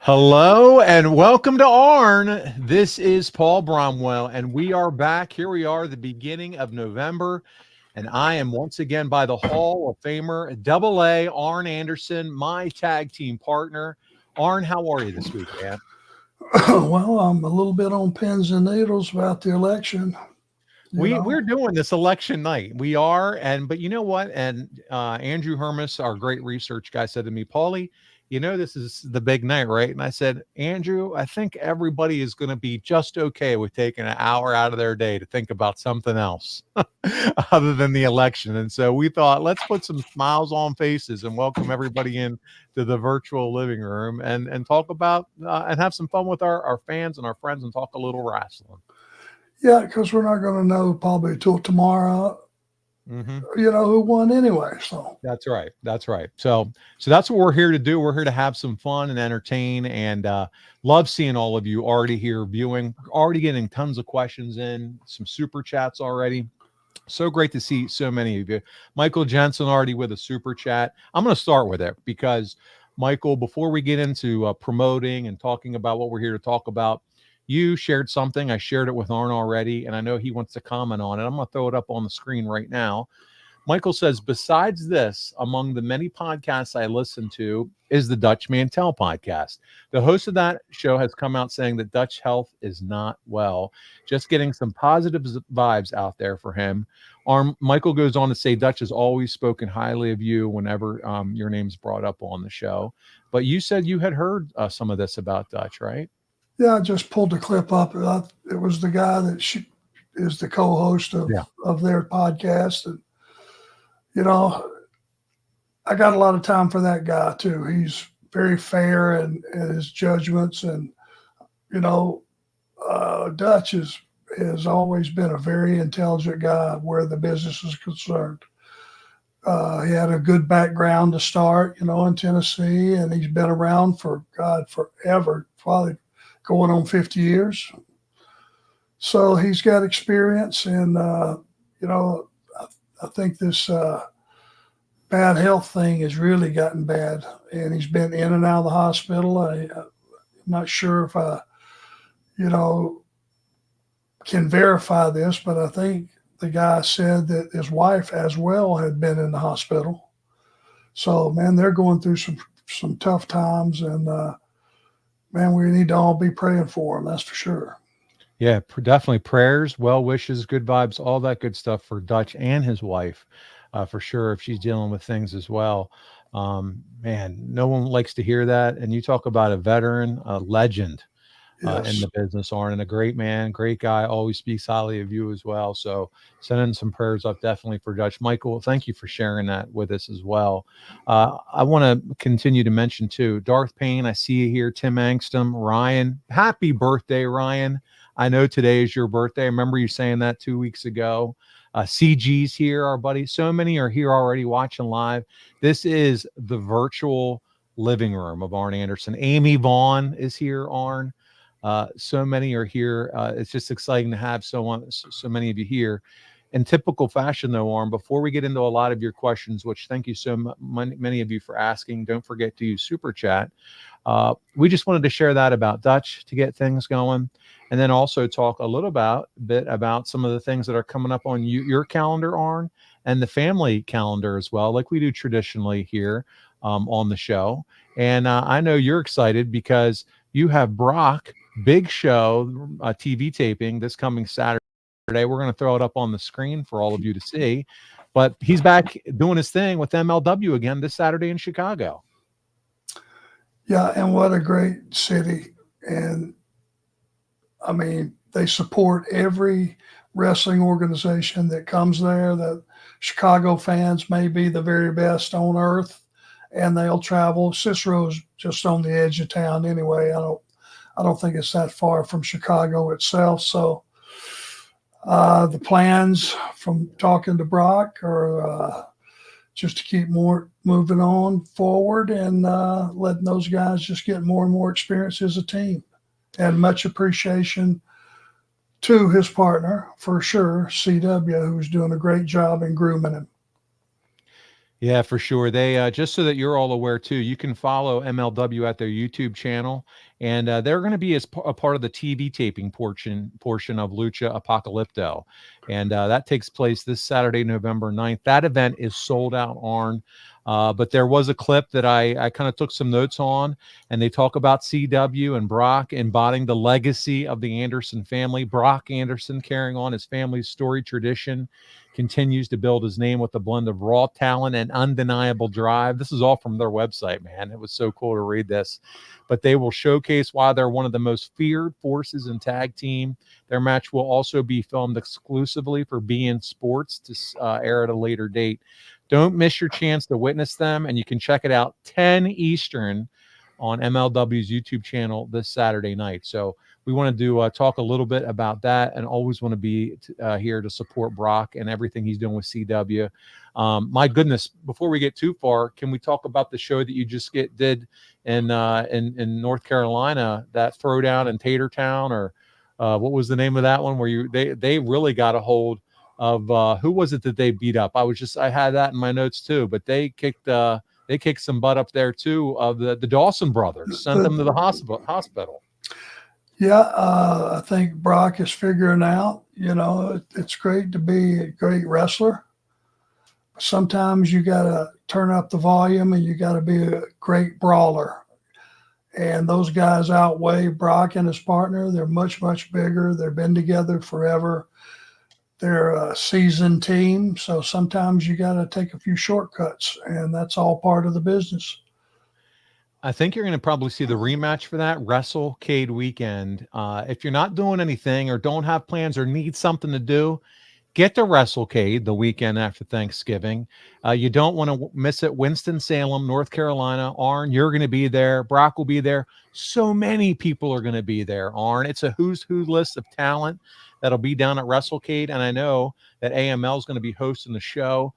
Hello and welcome to Arn. This is Paul Bromwell, and we are back. Here we are, the beginning of November, and I am once again by the Hall of Famer, Double A, Arn Anderson, my tag team partner. Arn, how are you this week, man? Well, I'm a little bit on pins and needles about the election. We're doing this election night. We are, but you know what? And Andrew Hermes, our great research guy, said to me, Paulie, you know this is the big night, right? And I said, Andrew, I think everybody is going to be just okay with taking an hour out of their day to think about something else other than the election. And so we thought, let's put some smiles on faces and welcome everybody in to the virtual living room and talk about and have some fun with our fans and our friends and talk a little wrestling. Yeah, because we're not going to know probably till tomorrow, who won anyway. So that's right. That's right. So that's what we're here to do. We're here to have some fun and entertain, and love seeing all of you already here viewing, already getting tons of questions in, some super chats already. So great to see so many of you. Michael Jensen already with a super chat. I'm going to start with it because, Michael, before we get into promoting and talking about what we're here to talk about, you shared something. I shared it with Arn already, and I know he wants to comment on it. I'm going to throw it up on the screen right now. Michael says, besides this, among the many podcasts I listen to is the Dutch Mantel podcast. The host of that show has come out saying that Dutch health is not well. Just getting some positive vibes out there for him. Michael goes on to say, Dutch has always spoken highly of you whenever your name's brought up on the show. But you said you had heard some of this about Dutch, right? Yeah, I just pulled the clip up. It was the guy that is the co-host of their podcast. And, I got a lot of time for that guy, too. He's very fair in his judgments. And, Dutch has always been a very intelligent guy where the business is concerned. He had a good background to start, in Tennessee, and he's been around for, forever, probably going on 50 years. So he's got experience, and, I think this bad health thing has really gotten bad, and he's been in and out of the hospital. I'm not sure if I, can verify this, but I think the guy said that his wife as well had been in the hospital. So, man, they're going through some tough times, and, man, we need to all be praying for him. That's for sure. Yeah, definitely prayers, well wishes, good vibes, all that good stuff for Dutch and his wife, for sure, if she's dealing with things as well. Man, no one likes to hear that. And you talk about a veteran, a legend in the business, Arn, and a great man, great guy, always speaks highly of you as well. So sending some prayers up definitely for Dutch. Michael, thank you for sharing that with us as well. I want to continue to mention too, Darth Payne, I see you here, Tim Angston, Ryan, happy birthday, Ryan. I know today is your birthday. I remember you saying that 2 weeks ago. CG's here, our buddy. So many are here already watching live. This is the virtual living room of Arn Anderson. Amy Vaughn is here, Arn. So many are here. It's just exciting to have so many of you here. In typical fashion, though, Arn, before we get into a lot of your questions, which thank you so many of you for asking, don't forget to use Super Chat. We just wanted to share that about Dutch to get things going, and then also talk a little bit about some of the things that are coming up on your calendar, Arn, and the family calendar as well, like we do traditionally here on the show. And I know you're excited because you have Brock, big show, TV taping this coming Saturday. We're going to throw it up on the screen for all of you to see. But he's back doing his thing with MLW again this Saturday in Chicago. Yeah, and what a great city. And, I mean, they support every wrestling organization that comes there. The Chicago fans may be the very best on earth, and they'll travel. Cicero's just on the edge of town anyway. I don't think it's that far from Chicago itself. So the plans from talking to Brock are just to keep moving on forward and letting those guys just get more and more experience as a team. And much appreciation to his partner, for sure, CW, who's doing a great job in grooming him. Yeah, for sure. They just so that you're all aware too, you can follow MLW at their YouTube channel, and they're going to be a part of the TV taping portion of Lucha Apocalypto, and that takes place this Saturday, November 9th. That event is sold out, Arn. But there was a clip that I kind of took some notes on, and they talk about CW and Brock embodying the legacy of the Anderson family. Brock Anderson carrying on his family's story tradition, continues to build his name with a blend of raw talent and undeniable drive. This is all from their website, man. It was so cool to read this. But they will showcase why they're one of the most feared forces in tag team. Their match will also be filmed exclusively for beIN Sports to air at a later date. Don't miss your chance to witness them, and you can check it out 10 Eastern on MLW's YouTube channel this Saturday night. So we want to talk a little bit about that, and always want to be here to support Brock and everything he's doing with CW. My goodness, before we get too far, can we talk about the show that you just did in North Carolina, that throwdown in Tatertown, or what was the name of that one where they really got a hold of who was it that they beat up? I had that in my notes too, but they kicked some butt up there too, of the Dawson brothers, sent them to the hospital. Yeah, I think Brock is figuring out, it's great to be a great wrestler. Sometimes you got to turn up the volume, and you got to be a great brawler. And those guys outweigh Brock and his partner. They're much, much bigger. They've been together forever. They're a seasoned team. So sometimes you got to take a few shortcuts, and that's all part of the business. I think you're going to probably see the rematch for that WrestleCade weekend. If you're not doing anything or don't have plans or need something to do, get to WrestleCade the weekend after Thanksgiving. You don't want to miss it. Winston-Salem, North Carolina. Arn, you're going to be there. Brock will be there. So many people are going to be there, Arn. It's a who's who list of talent that'll be down at WrestleCade, and I know that AML is going to be hosting the show.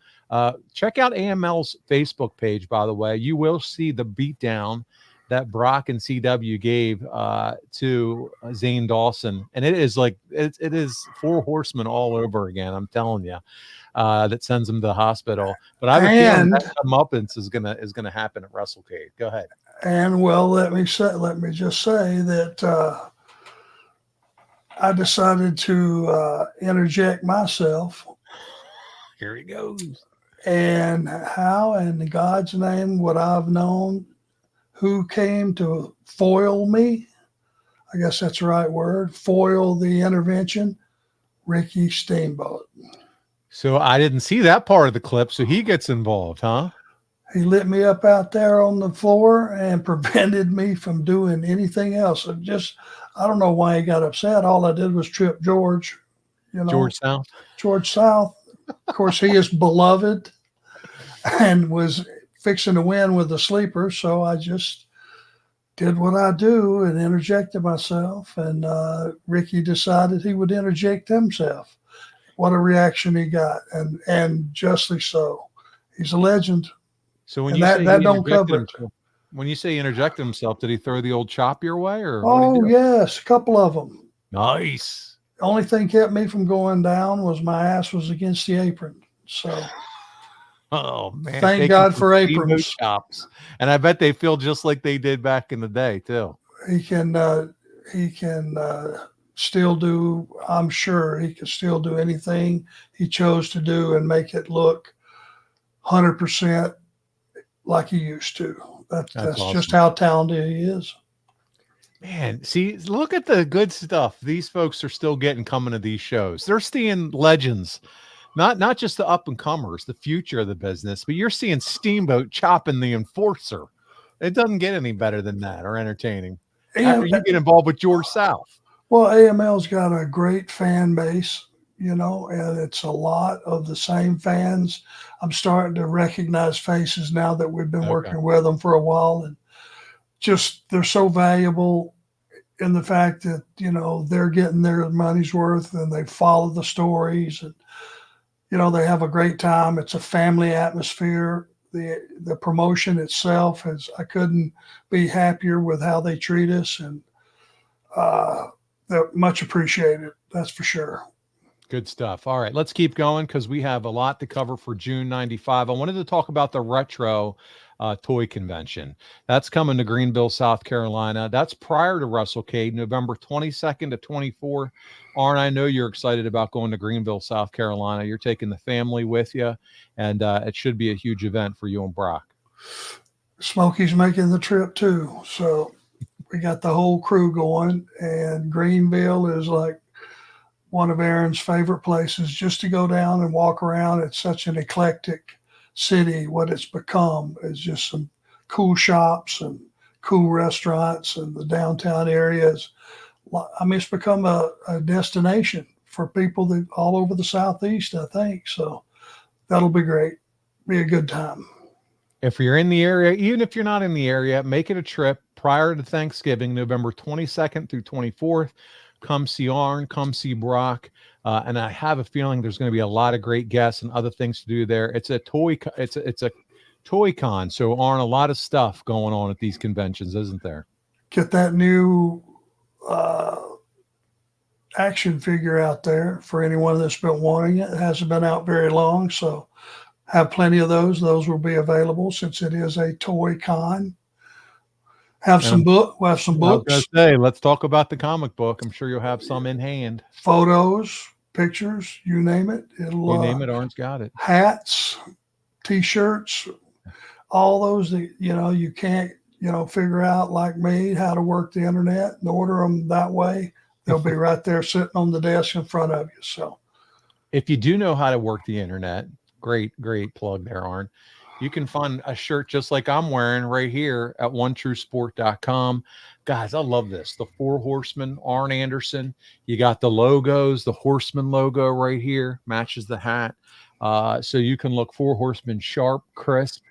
Check out AML's Facebook page, by the way. You will see the beatdown that Brock and CW gave to Zane Dawson, and it is like it is Four Horsemen all over again. I'm telling you, that sends him to the hospital. But I have a feeling that comeuppance is gonna happen at WrestleCade. Go ahead. And well, let me just say that I decided to interject myself. Here he goes. And how in God's name would I have known who came to foil me? I guess that's the right word. Foil the intervention. Ricky Steamboat. So I didn't see that part of the clip. So he gets involved, huh? He lit me up out there on the floor and prevented me from doing anything else. I don't know why he got upset. All I did was trip George. George South. George South. Of course, he is beloved and was fixing to win with the sleeper. So I just did what I do and interjected myself. And Ricky decided he would interject himself. What a reaction he got, and justly so. He's a legend. So when when you say interjected himself, did he throw the old chop your way, or? Oh yes, a couple of them. Nice. The only thing kept me from going down was my ass was against the apron. So, oh man! Thank God for aprons. Chops, and I bet they feel just like they did back in the day too. He can still do. I'm sure he can still do anything he chose to do and make it look 100% like he used to. That's awesome. Just how talented he is. Man, see, look at the good stuff these folks are still getting coming to these shows. They're seeing legends, not just the up and comers, the future of the business, but you're seeing Steamboat chopping the Enforcer. It doesn't get any better than that, or entertaining. After you get involved with George South. Well, AML's got a great fan base, and it's a lot of the same fans. I'm starting to recognize faces now that we've been working with them for a while, and just they're so valuable in the fact that they're getting their money's worth, and they follow the stories, and they have a great time. It's a family atmosphere. The promotion itself I couldn't be happier with how they treat us, and they're much appreciated. That's for sure. Good stuff. All right, let's keep going because we have a lot to cover for June 95. I wanted to talk about the retro toy convention. That's coming to Greenville, South Carolina. That's prior to WrestleCade, November 22nd to 24th. Arn, I know you're excited about going to Greenville, South Carolina. You're taking the family with you, and it should be a huge event for you and Brock. Smokey's making the trip too. So we got the whole crew going, and Greenville is like one of Aaron's favorite places just to go down and walk around. It's such an eclectic city. What it's become is just some cool shops and cool restaurants, and the downtown areas. I mean, it's become a destination for people that all over the Southeast, I think. So that'll be great. Be a good time. If you're in the area, even if you're not in the area, make it a trip prior to Thanksgiving, November 22nd through 24th. Come see Arn, come see Brock, and I have a feeling there's going to be a lot of great guests and other things to do there. It's a toy con, so Arn, a lot of stuff going on at these conventions, isn't there? Get that new action figure out there for anyone that's been wanting it. It hasn't been out very long, so have plenty of those. Those will be available since it is a toy con. We'll have some books. I was going to say, let's talk about the comic book. I'm sure you'll have some in hand. Photos, pictures, you name it. You name it, Arn's got it. Hats, T-shirts, all those that, you can't, figure out like me how to work the internet and order them that way. They'll be right there sitting on the desk in front of you. So if you do know how to work the internet, great plug there, Arn. You can find a shirt just like I'm wearing right here at onetruesport.com. Guys, I love this. The Four Horsemen, Arn Anderson. You got the logos, the Horseman logo right here, matches the hat. So you can look Four Horsemen sharp, crisp,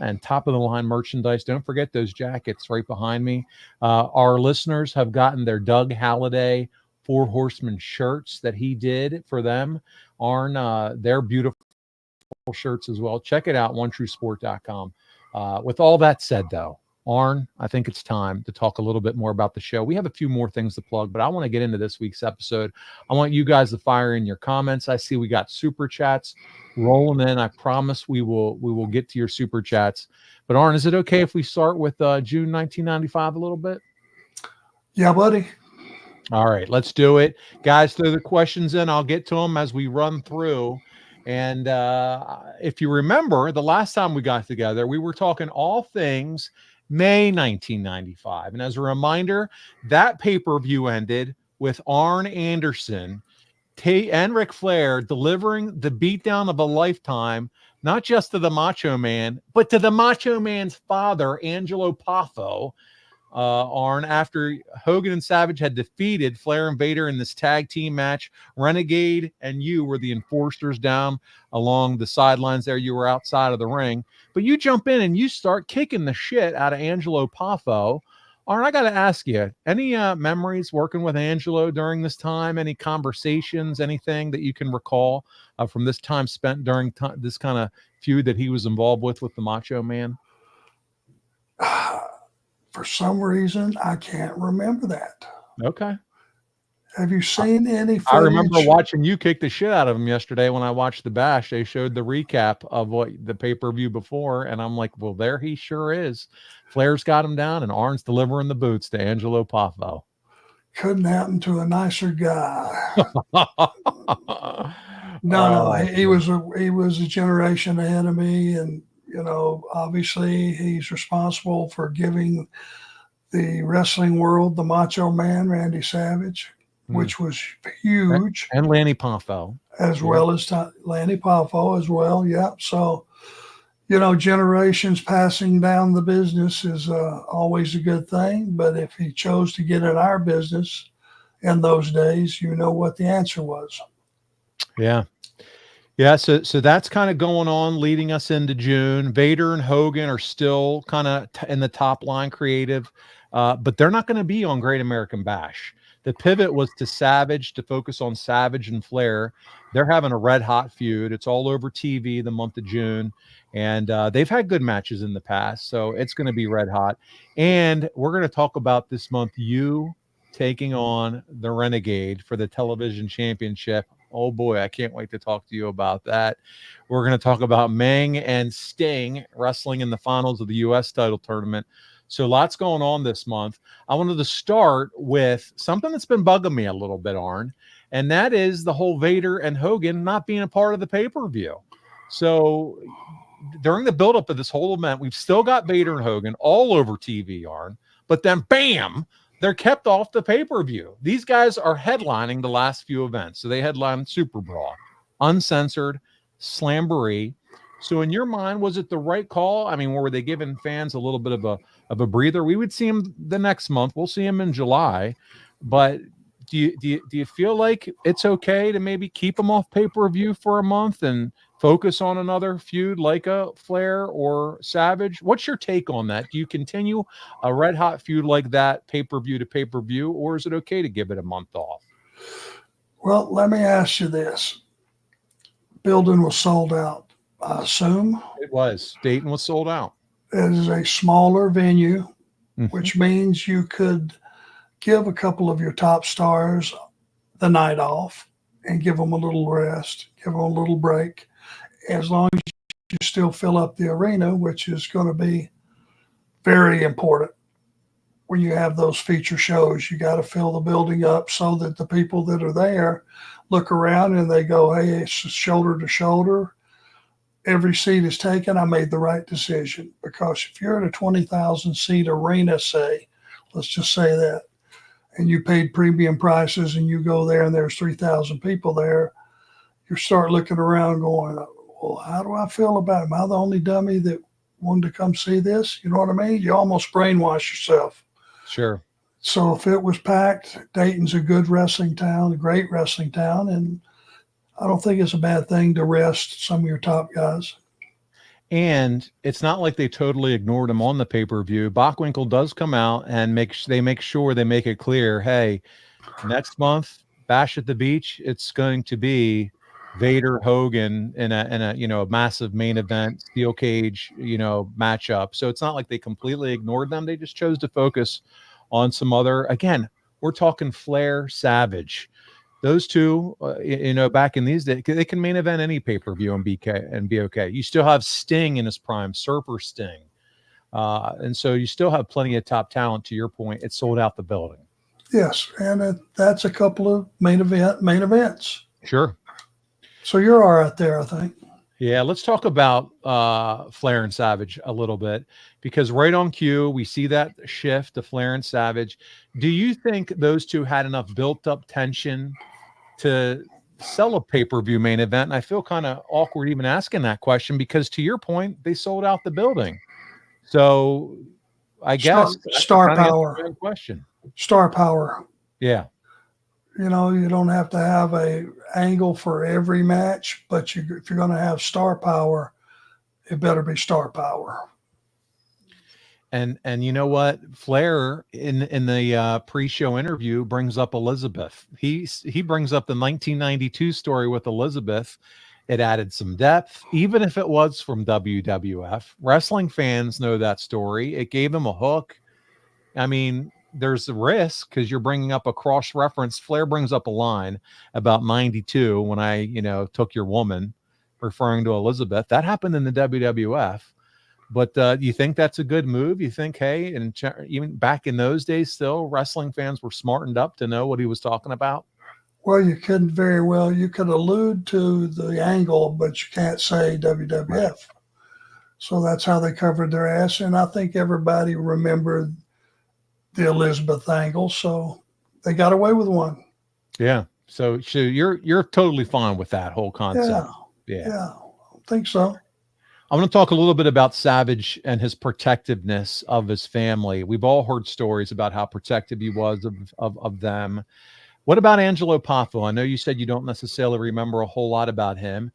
and top of the line merchandise. Don't forget those jackets right behind me. Our listeners have gotten their Doug Halliday Four Horsemen shirts that he did for them. Arn, they're beautiful shirts as well. Check it out, onetruesport.com. With all that said, though, Arn, I think it's time to talk a little bit more about the show. We have a few more things to plug, but I want to get into this week's episode. I want you guys to fire in your comments. I see we got super chats rolling in. I promise we will get to your super chats. But Arn, is it okay if we start with June 1995 a little bit? Yeah, buddy. All right, let's do it. Guys, throw the questions in. I'll get to them as we run through. And if you remember, the last time we got together, we were talking all things May 1995. And as a reminder, that pay-per-view ended with Arn Anderson and Ric Flair delivering the beatdown of a lifetime, not just to the Macho Man, but to the Macho Man's father, Angelo Poffo. Arn, after Hogan and Savage had defeated Flair and Vader in this tag team match, Renegade and you were the enforcers down along the sidelines there. You were outside of the ring, but you jump in and you start kicking the shit out of Angelo Poffo. Arn, I got to ask you, any memories working with Angelo during this time? Any conversations, anything that you can recall from this time spent during this kind of feud that he was involved with the Macho Man? For some reason, I can't remember that. Okay. Have you seen any footage? I remember watching you kick the shit out of him yesterday when I watched the Bash. They showed the recap of what the pay-per-view before, and I'm like, well, there he sure is. Flair's got him down, and Arn's delivering the boots to Angelo Poffo. Couldn't happen to a nicer guy. No, he was a generation ahead of me, and obviously he's responsible for giving the wrestling world the Macho Man, Randy Savage, which was huge. And Lanny Poffo. As well as Lanny Poffo as well. Yep. So, generations passing down the business is always a good thing. But if he chose to get in our business in those days, you know what the answer was. Yeah. Yeah, so that's kind of going on, leading us into June. Vader and Hogan are still kind of in the top line creative, but they're not going to be on Great American Bash. The pivot was to Savage, to focus on Savage and Flair. They're having a red-hot feud. It's all over TV the month of June, and they've had good matches in the past, so it's going to be red-hot. And we're going to talk about this month you taking on the Renegade for the television championship. Oh boy, I can't wait to talk to you about that. We're going to talk about Meng and Sting wrestling in the finals of the U.S. title tournament. So lots going on this month. I wanted to start with something that's been bugging me a little bit, Arn, and that is the whole Vader and Hogan not being a part of the pay-per-view. So during the buildup of this whole event, we've still got Vader and Hogan all over TV, Arn, but then bam, they're kept off the pay-per-view. These guys are headlining the last few events. So they headlined Super Brawl, Uncensored, Slamboree. So in your mind, was it the right call? I mean, were they giving fans a little bit of a breather? We would see them the next month. We'll see them in July. But do you feel like it's okay to maybe keep them off pay-per-view for a month and focus on another feud like a Flair or Savage? What's your take on that? Do you continue a red hot feud like that pay-per-view to pay-per-view, or is it okay to give it a month off? Well, let me ask you this. Building was sold out, I assume. It was. Dayton was sold out. It is a smaller venue, Mm-hmm. which means you could give a couple of your top stars the night off and give them a little rest, give them a little break, as long as you still fill up the arena, which is going to be very important. When you have those feature shows, you got to fill the building up so that the people that are there look around and they go, hey, it's shoulder to shoulder. Every seat is taken. I made the right decision. Because if you're in a 20,000 seat arena, say, let's just say that, and you paid premium prices and you go there and there's 3,000 people there, you start looking around going, well, how do I feel about it? Am I the only dummy that wanted to come see this? You know what I mean? You almost brainwash yourself. Sure. So if it was packed, Dayton's a good wrestling town, a great wrestling town, and I don't think it's a bad thing to rest some of your top guys. And it's not like they totally ignored him on the pay-per-view. Bockwinkel does come out and make sure they make it clear, hey, next month, Bash at the Beach, it's going to be Vader Hogan in a massive main event steel cage matchup. So it's not like they completely ignored them. They just chose to focus on some other. Again, we're talking Flair, Savage. Those two, back in these days, they can main event any pay-per-view and be okay. You still have Sting in his prime, Surfer Sting, and so you still have plenty of top talent. To your point, it sold out the building. Yes, and that's a couple of main events. Sure. So you're all right there, I think. Yeah, let's talk about Flair and Savage a little bit, because right on cue, we see that shift to Flair and Savage. Do you think those two had enough built-up tension to sell a pay-per-view main event? And I feel kind of awkward even asking that question, because to your point, they sold out the building. So I guess star power. Question. Star power. Yeah. You don't have to have a angle for every match, but if you're going to have star power, it better be star power. And you know what? Flair in the pre-show interview brings up Elizabeth. He brings up the 1992 story with Elizabeth. It added some depth, even if it was from WWF. Wrestling fans know that story. It gave him a hook. I mean, there's a risk because you're bringing up a cross reference. Flair brings up a line about 92 when I, took your woman, referring to Elizabeth. That happened in the WWF. But you think that's a good move? You think, hey, and even back in those days, still wrestling fans were smartened up to know what he was talking about? Well, you could allude to the angle, but you can't say WWF. Right. So that's how they covered their ass. And I think everybody remembered the Elizabeth angle, so they got away with one. Yeah. So you're totally fine with that whole concept. Yeah. I think so. I'm going to talk a little bit about Savage and his protectiveness of his family. We've all heard stories about how protective he was of them. What about Angelo Poffo? I know you said you don't necessarily remember a whole lot about him.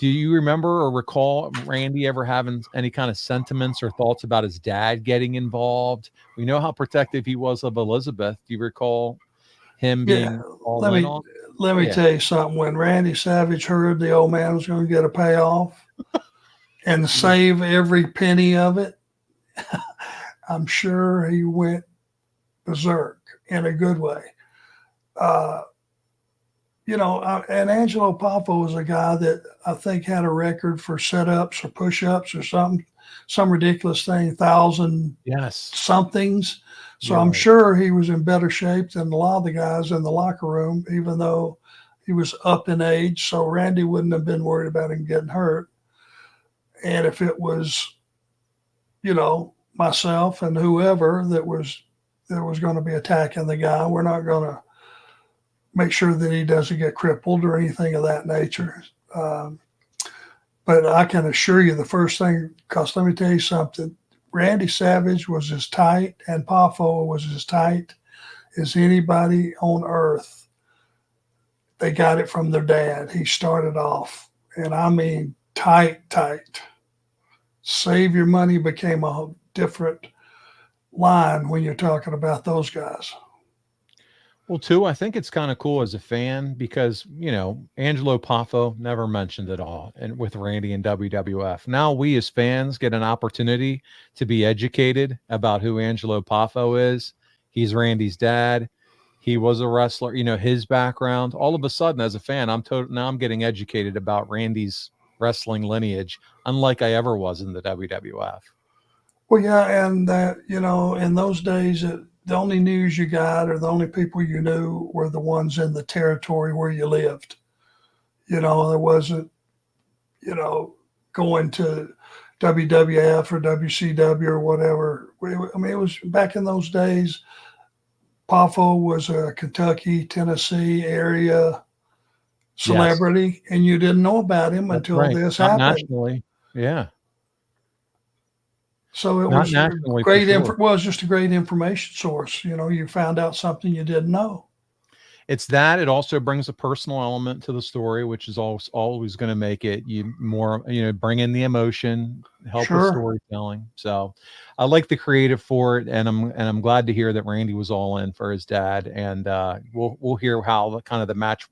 Do you remember or recall Randy ever having any kind of sentiments or thoughts about his dad getting involved? We know how protective he was of Elizabeth. Do you recall him being all in on? Let me tell you something. When Randy Savage heard the old man was going to get a payoff and save every penny of it, I'm sure he went berserk in a good way. and Angelo Poffo was a guy that I think had a record for setups or push-ups or something, some ridiculous thing, 1,000 Yes, somethings. So you're I'm right. sure he was in better shape than a lot of the guys in the locker room, even though he was up in age. So Randy wouldn't have been worried about him getting hurt. And if it was, myself and whoever that was going to be attacking the guy, we're not going to make sure that he doesn't get crippled or anything of that nature. Um, but I can assure you the first thing, because let me tell you something, Randy Savage was as tight and Poffo was as tight as anybody on earth. They got it from their dad. He started off, and I mean tight, tight. Save your money became a different line when you're talking about those guys. Well, too, I think it's kind of cool as a fan because, Angelo Poffo never mentioned it all and with Randy and WWF. Now we as fans get an opportunity to be educated about who Angelo Poffo is. He's Randy's dad. He was a wrestler, his background. All of a sudden, as a fan, now I'm getting educated about Randy's wrestling lineage, unlike I ever was in the WWF. Well, yeah, and that, in those days, the only news you got or the only people you knew were the ones in the territory where you lived. There wasn't, you know, going to WWF or WCW or whatever. I mean, it was back in those days. Poffo was a Kentucky, Tennessee area Yes, celebrity, and you didn't know about him that's until right. this Not happened. nationally. Yeah, So it not was nationally for great. sure. Well, it was just a great information source. You found out something you didn't know. It's that it also brings a personal element to the story, which is always going to make it you more, bring in the emotion, help with Sure. storytelling. So I like the creative for it, and I'm glad to hear that Randy was all in for his dad, and we'll hear how the match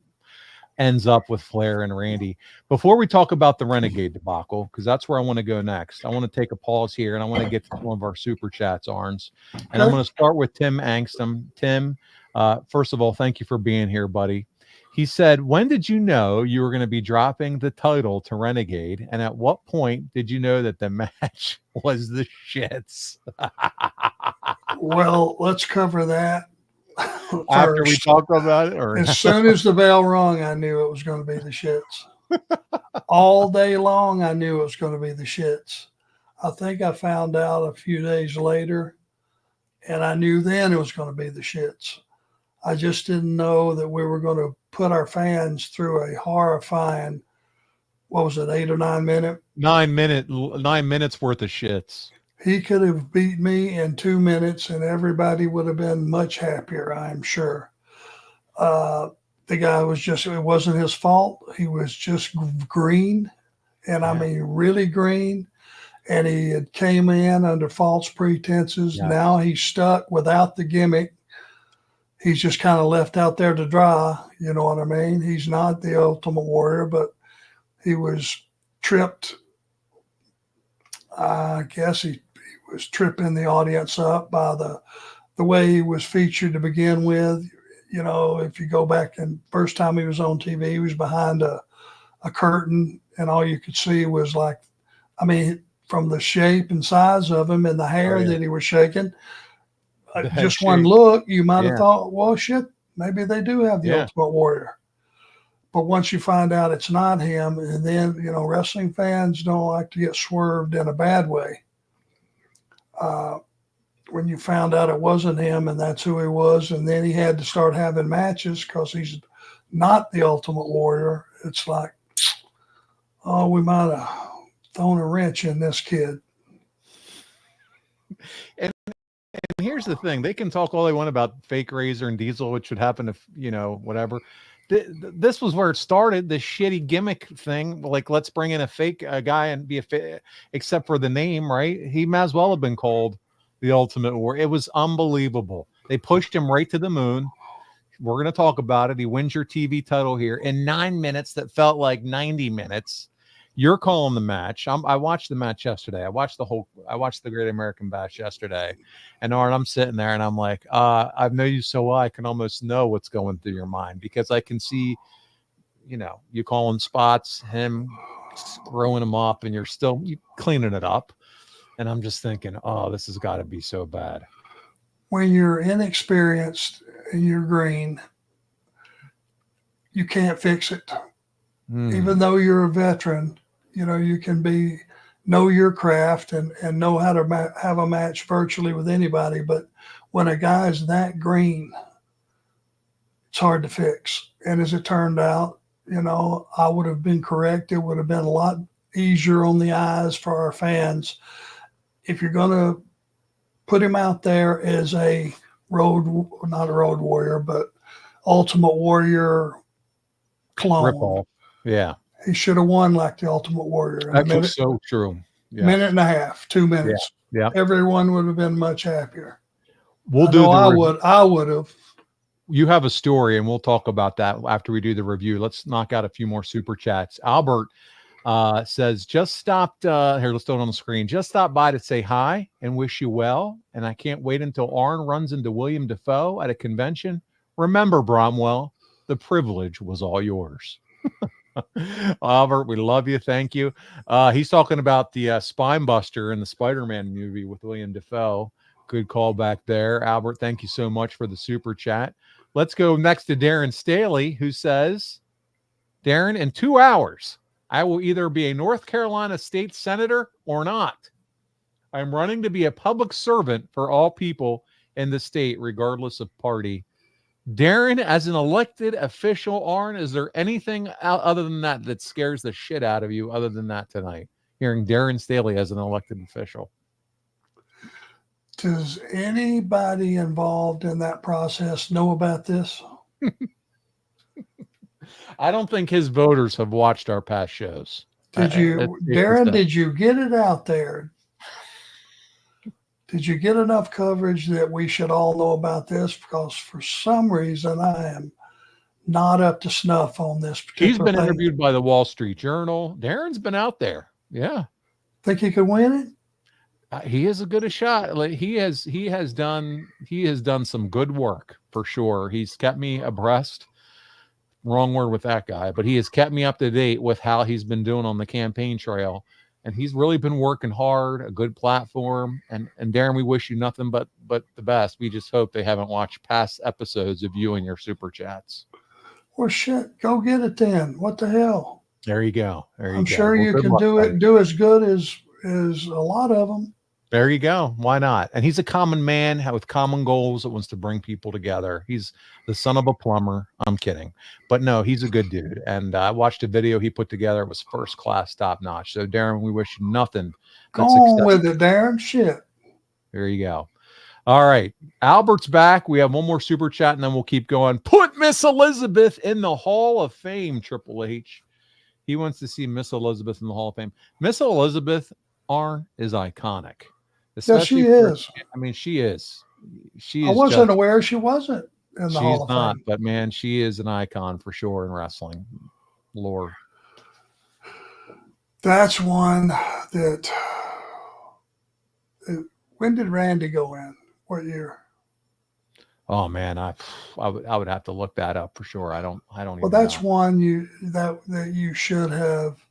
ends up with Flair and Randy. Before we talk about the Renegade debacle, because that's where I want to go next, I want to take a pause here and I want to get to some of our super chats, Arns. And I'm Okay. going to start with Tim Angston. Tim, first of all, thank you for being here, buddy. He said, when did you know you were going to be dropping the title to Renegade? And at what point did you know that the match was the shits? Well, let's cover that After we first. talk about it, or As soon as the bell rung, I knew it was going to be the shits. All day long, I knew it was going to be the shits. I think I found out a few days later, and I knew then it was going to be the shits. I just didn't know that we were going to put our fans through a horrifying, what was it, 8 or 9 minute? 9 minutes worth of shits. He could have beat me in 2 minutes, and everybody would have been much happier, I'm sure. Uh, the guy was just, it wasn't his fault. He was just green, and I Yeah. mean, really green. And he had came in under false pretenses. Yeah. Now he's stuck without the gimmick. He's just kind of left out there to dry. You know what I mean? He's not the Ultimate Warrior, but he was tripped. I guess he was tripping the audience up by the way he was featured to begin with. If you go back and first time he was on TV, he was behind a curtain, and all you could see was like, I mean, from the shape and size of him and the Oh hair yeah. that he was shaking, The head just one shape. look, you might have Yeah. thought, well, shit, maybe they do have the Yeah. Ultimate Warrior. But once you find out it's not him, and then, wrestling fans don't like to get swerved in a bad way. Uh, when you found out it wasn't him and that's who he was, and then he had to start having matches because he's not the Ultimate Warrior, it's like, oh, we might have thrown a wrench in this kid. And here's the thing: they can talk all they want about fake Razor and Diesel, which would happen if whatever. This was where it started. This shitty gimmick thing, like let's bring in a fake guy and be except for the name, right? He might as well have been called the Ultimate Warrior. It was unbelievable. They pushed him right to the moon. We're going to talk about it. He wins your TV title here in 9 minutes that felt like 90 minutes. You're calling the match. I watched the match yesterday. I watched the Great American Bash yesterday. And Arn, I'm sitting there and I'm like, I know you so well. I can almost know what's going through your mind because I can see you calling spots, him screwing them up, and you're still cleaning it up. And I'm just thinking, oh, this has got to be so bad. When you're inexperienced and you're green, you can't fix it. Even though you're a veteran, you can know your craft and know how to have a match virtually with anybody. But when a guy's that green, it's hard to fix. And as it turned out, I would have been correct. It would have been a lot easier on the eyes for our fans. If you're going to put him out there as not a road warrior, but Ultimate Warrior clone. Rip-off. Yeah. He should have won like the Ultimate Warrior. Actually, so true. Yes. Minute and a half, 2 minutes. Yeah. Everyone would have been much happier. I would have. You have a story, and we'll talk about that after we do the review. Let's knock out a few more super chats. Albert says, just stopped here. Let's throw it on the screen. Just stopped by to say hi and wish you well. And I can't wait until Arn runs into William Dafoe at a convention. Remember, Bromwell, the privilege was all yours. Albert, we love you. Thank you. He's talking about the Spine Buster in the Spider-Man movie with William Dafoe. Good call back there. Albert, thank you so much for the super chat. Let's go next to Darren Staley, who says, Darren, in 2 hours, I will either be a North Carolina state senator or not. I'm running to be a public servant for all people in the state, regardless of party. Darren, as an elected official, Arn, is there anything other than that scares the shit out of you other than that tonight? Hearing Darren Staley as an elected official. Does anybody involved in that process know about this? I don't think his voters have watched our past shows. Darren, did you get it out there? Did you get enough coverage that we should all know about this? Because for some reason, I am not up to snuff on this particular He's been thing. interviewed by the Wall Street Journal. Darren's been out there. Yeah. Think he could win it? He is a good a shot. Like he has done some good work for sure. He's kept me abreast. Wrong word with that guy, but he has kept me up to date with how he's been doing on the campaign trail. And he's really been working hard, a good platform. And Darren, we wish you nothing but the best. We just hope they haven't watched past episodes of you and your super chats. Well, shit, go get it then. What the hell? There you go. I'm sure you can do as good as a lot of them. There you go. Why not? And he's a common man with common goals that wants to bring people together. He's the son of a plumber. I'm kidding. But no, he's a good dude. And I watched a video he put together. It was first class, top notch. So, Darren, we wish you nothing. Go on with it, Darren. Shit. There you go. All right. Albert's back. We have one more super chat, and then we'll keep going. Put Miss Elizabeth in the Hall of Fame, Triple H. He wants to see Miss Elizabeth in the Hall of Fame. Miss Elizabeth Arn is iconic. Yes, she is. I mean, she is. She is. I wasn't aware she wasn't in the Hall of Fame. But man, she is an icon for sure in wrestling. Lord. That's one that. When did Randy go in? What year? Oh man, I would have to look that up for sure. I don't. Well, that's one that you should have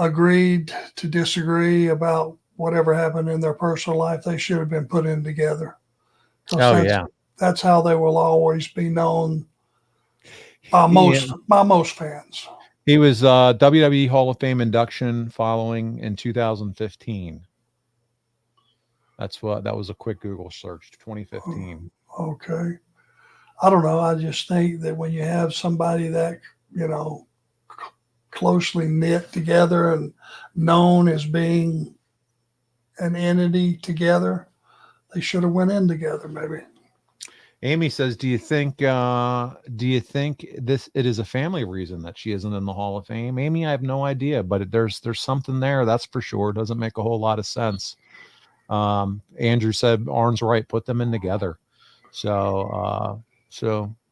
agreed to disagree about. Whatever happened in their personal life, they should have been put in together. That's how they will always be known by most fans. He was WWE Hall of Fame induction following in 2015. That was a quick Google search, 2015. Okay. I don't know. I just think that when you have somebody that, closely knit together and known as being an entity together, they should have went in together. Maybe. Amy says, do you think it is a family reason that she isn't in the Hall of Fame? Amy, I have no idea, but there's something there. That's for sure. It doesn't make a whole lot of sense. Andrew said, Arn's right. Put them in together. So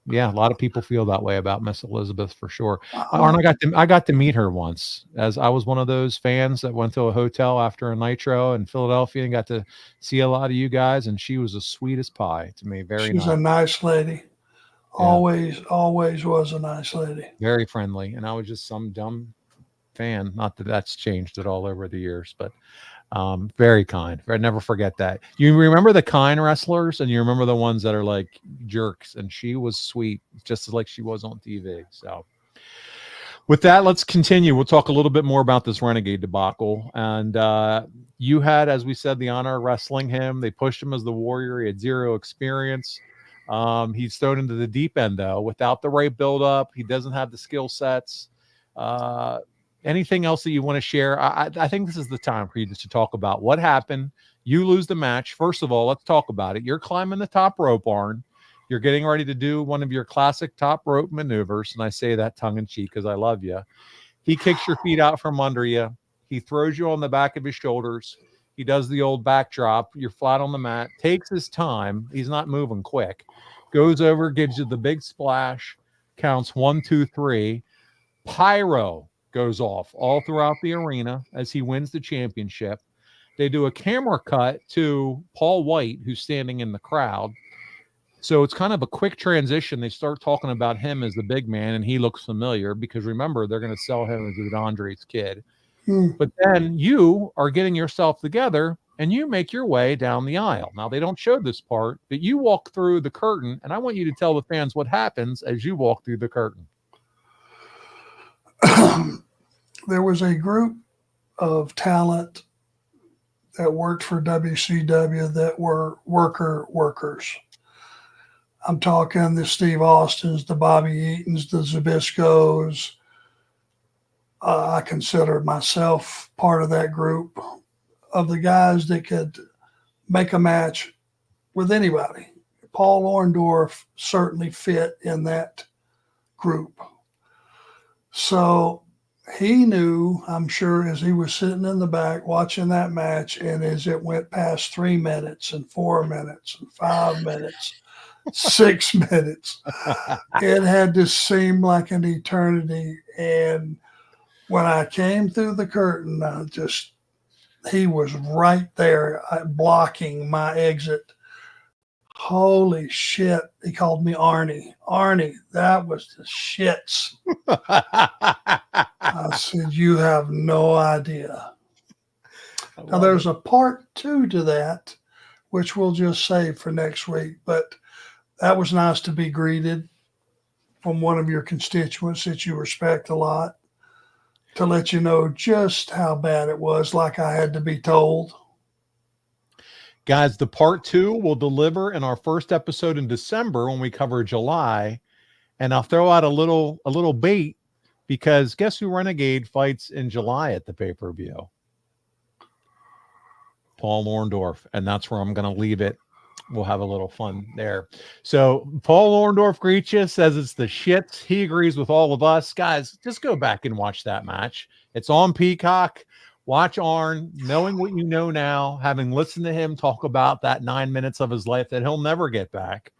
yeah, a lot of people feel that way about Miss Elizabeth for sure. Arn, I got to meet her once, as I was one of those fans that went to a hotel after a Nitro in Philadelphia and got to see a lot of you guys. And she was as sweet as pie to me. Very nice. She's a nice lady. Yeah. Always was a nice lady. Very friendly. And I was just some dumb fan. Not that that's changed at all over the years, but very kind. I never forget that. You remember the kind wrestlers, and you remember the ones that are like jerks. And she was sweet, just like she was on TV. So, with that, let's continue. We'll talk a little bit more about this Renegade debacle. And you had, as we said, the honor of wrestling him. They pushed him as the Warrior. He had zero experience. He's thrown into the deep end, though, without the right buildup. He doesn't have the skill sets. Uh, Anything else that you want to share? I think this is the time for you to talk about what happened. You lose the match. First of all, let's talk about it. You're climbing the top rope, Arn. You're getting ready to do one of your classic top rope maneuvers. And I say that tongue in cheek because I love you. He kicks your feet out from under you. He throws you on the back of his shoulders. He does the old backdrop. You're flat on the mat, takes his time. He's not moving quick. Goes over, gives you the big splash, counts 1, 2, 3. Pyro goes off all throughout the arena as he wins the championship. They do a camera cut to Paul White, who's standing in the crowd. So it's kind of a quick transition. They start talking about him as the big man, and he looks familiar because remember, they're going to sell him as Andre's kid. But then you are getting yourself together and you make your way down the aisle. Now, they don't show this part, but you walk through the curtain, and I want you to tell the fans what happens as you walk through the curtain. There was a group of talent that worked for WCW that were workers. I'm talking the Steve Austins, the Bobby Eatons, the Zbyszkos. I consider myself part of that group of the guys that could make a match with anybody. Paul Orndorff certainly fit in that group. So he knew, I'm sure, as he was sitting in the back watching that match, and as it went past 3 minutes and 4 minutes and 5 minutes, 6 minutes, it had to seem like an eternity. And when I came through the curtain, he was right there blocking my exit. Holy shit. He called me Arnie. Arnie, that was the shits. I said, you have no idea. Now, there's a part 2 to that, which we'll just save for next week. But that was nice to be greeted from one of your constituents that you respect a lot, to let you know just how bad it was, like I had to be told. Guys, the part 2 will deliver in our first episode in December when we cover July. And I'll throw out a little bait, because guess who Renegade fights in July at the pay-per-view? Paul Orndorff. And that's where I'm going to leave it. We'll have a little fun there. So Paul Orndorff greets you, says it's the shits. He agrees with all of us. Guys, just go back and watch that match. It's on Peacock. Watch Arn, knowing what you know now, having listened to him talk about that 9 minutes of his life that he'll never get back,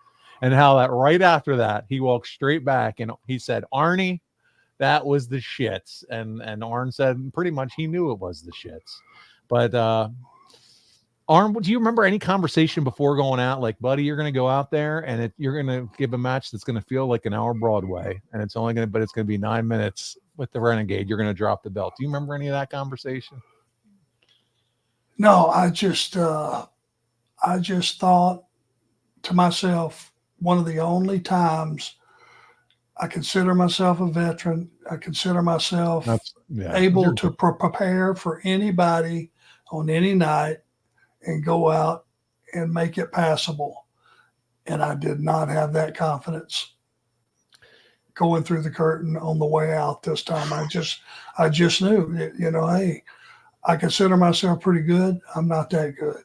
and how that right after that, he walked straight back and he said, Arnie, that was the shits. And Arn said pretty much he knew it was the shits. But Arn, do you remember any conversation before going out? Like, buddy, you're going to go out there and you're going to give a match that's going to feel like an hour Broadway, and it's only going to, but it's going to be 9 minutes with the Renegade. You're going to drop the belt. Do you remember any of that conversation? No, I just thought to myself, one of the only times I consider myself a veteran, I consider myself able to prepare for anybody on any night and go out and make it passable. And I did not have that confidence going through the curtain on the way out this time. I just knew, hey, I consider myself pretty good. I'm not that good.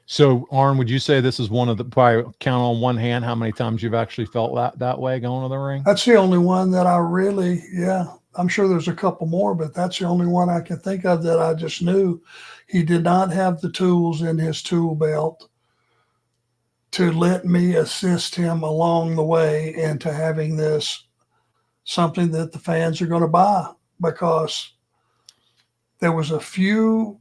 So, Arn, would you say this is one of the, probably count on one hand how many times you've actually felt that way going to the ring? That's the only one that I really, I'm sure there's a couple more, but that's the only one I can think of that I just knew he did not have the tools in his tool belt to let me assist him along the way into having this something that the fans are going to buy, because there was a few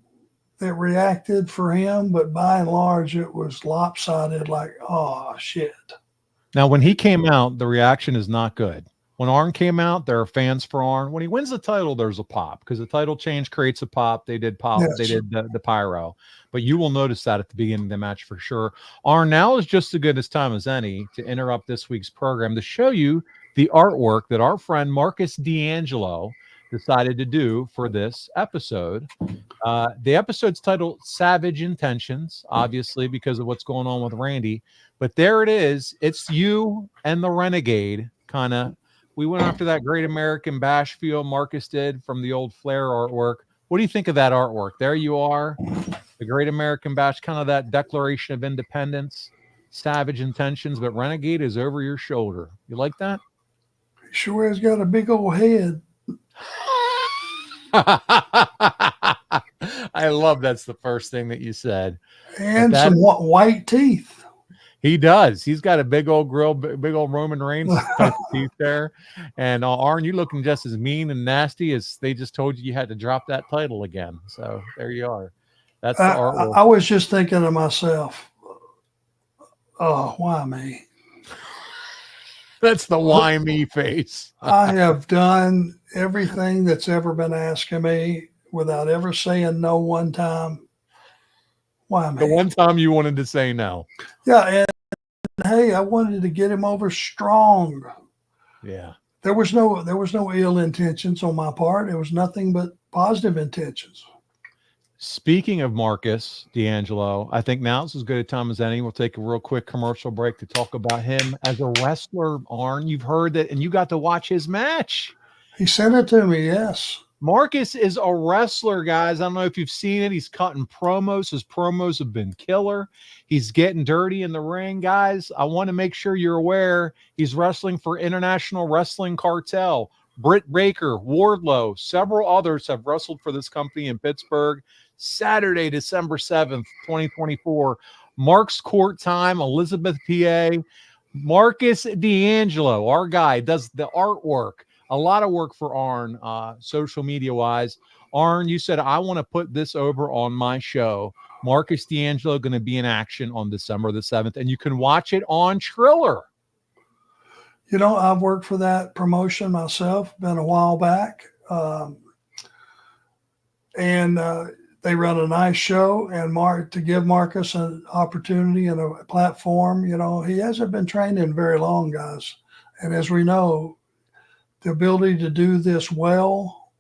that reacted for him, but by and large, it was lopsided, like, oh, shit. Now, when he came out, the reaction is not good. When Arn came out, there are fans for Arn. When he wins the title, there's a pop because the title change creates a pop. They did pop, they Yes. did the pyro, but you will notice that at the beginning of the match for sure. Arn now is just as good as time as any to interrupt this week's program to show you the artwork that our friend Marcus D'Angelo decided to do for this episode. The episode's titled Savage Intentions, obviously, because of what's going on with Randy. But there it is. It's you and the Renegade, kind of. We went after that Great American Bash feel Marcus did from the old Flair artwork. What do you think of that artwork? There you are, the Great American Bash, kind of that Declaration of Independence, Savage Intentions, but Renegade is over your shoulder. You like that? He sure has got a big old head. I love that's the first thing that you said. And some white teeth. He does. He's got a big old grill, big old Roman Reigns type of teeth there. And Arn, you looking just as mean and nasty as they just told you had to drop that title again. So there you are. That's the artwork. I was just thinking to myself, oh, why me? That's the why me face. I have done everything that's ever been asked of me without ever saying no one time. Why me? The one time you wanted to say no. Yeah, and hey, I wanted to get him over strong. Yeah. There was no ill intentions on my part. It was nothing but positive intentions. Speaking of Marcus D'Angelo, I think now is as good a time as any. We'll take a real quick commercial break to talk about him as a wrestler. Arn, you've heard that, and you got to watch his match. He sent it to me, yes. Marcus is a wrestler, guys. I don't know if you've seen it. He's cutting promos. His promos have been killer. He's getting dirty in the ring, guys. I want to make sure you're aware he's wrestling for International Wrestling Cartel. Britt Baker, Wardlow, several others have wrestled for this company in Pittsburgh. Saturday, December 7th, 2024. Mark's Court Time, Elizabeth, PA. Marcus D'Angelo, our guy, does the artwork. A lot of work for Arn, social media-wise. Arn, you said, I want to put this over on my show. Marcus D'Angelo going to be in action on December the 7th, and you can watch it on Triller. You know, I've worked for that promotion myself, been a while back. And they run a nice show, and to give Marcus an opportunity and a platform, you know, he hasn't been training very long, guys. And as we know, the ability to do this well,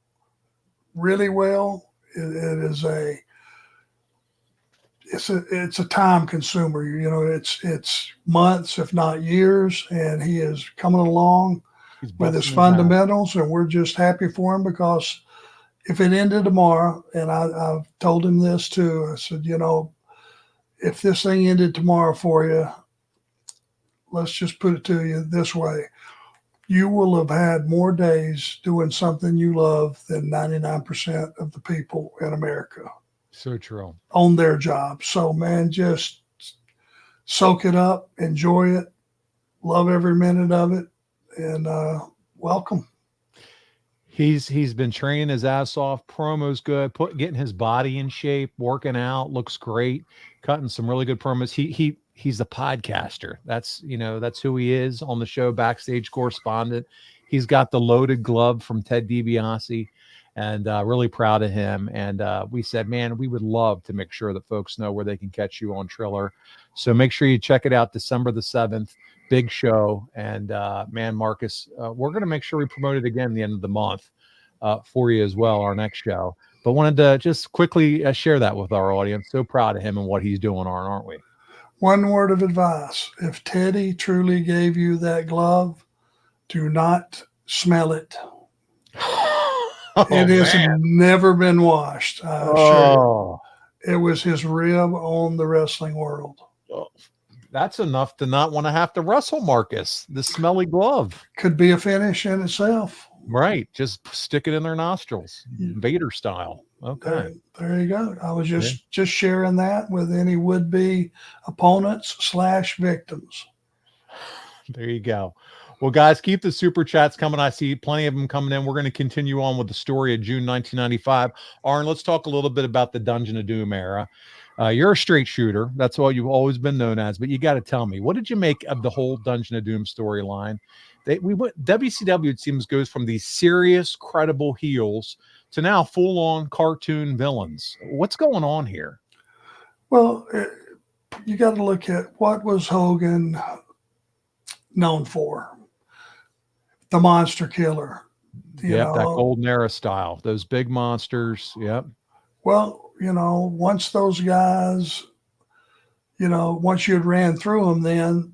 really well, it's a time consumer. You know, it's months, if not years, and he is coming along with his fundamentals, and we're just happy for him because if it ended tomorrow, and I've told him this too, I said, you know, if this thing ended tomorrow for you, let's just put it to you this way. You will have had more days doing something you love than 99% of the people in America. So true. On their job. So, man, just soak it up, enjoy it, love every minute of it, and welcome. He's been training his ass off. Promo's good. Getting his body in shape, working out, looks great. Cutting some really good promos. He's a podcaster. That's who he is on the show, backstage correspondent. He's got the loaded glove from Ted DiBiase, and really proud of him. And we said, man, we would love to make sure that folks know where they can catch you on Triller. So make sure you check it out December the 7th. Big show. And man, Marcus, we're going to make sure we promote it again at the end of the month for you as well, our next show. But wanted to just quickly share that with our audience. So proud of him and what he's doing, aren't we? One word of advice. If Teddy truly gave you that glove, do not smell it. It has never been washed. Sure. It was his rib on the wrestling world. Oh, that's enough to not want to have to wrestle Marcus. The smelly glove could be a finish in itself. Right. Just stick it in their nostrils, Vader style. Okay. There you go. I was just sharing that with any would-be opponents / victims. There you go. Well, guys, keep the super chats coming. I see plenty of them coming in. We're going to continue on with the story of June 1995. Arn, let's talk a little bit about the Dungeon of Doom era. You're a straight shooter. That's all you've always been known as. But you got to tell me, what did you make of the whole Dungeon of Doom storyline? WCW, it seems, goes from these serious, credible heels to now full-on cartoon villains. What's going on here? Well, you got to look at what was Hogan known for. The Monster Killer. Yep, that golden era style. Those big monsters. Yep. Well, once those guys, once you had ran through them, then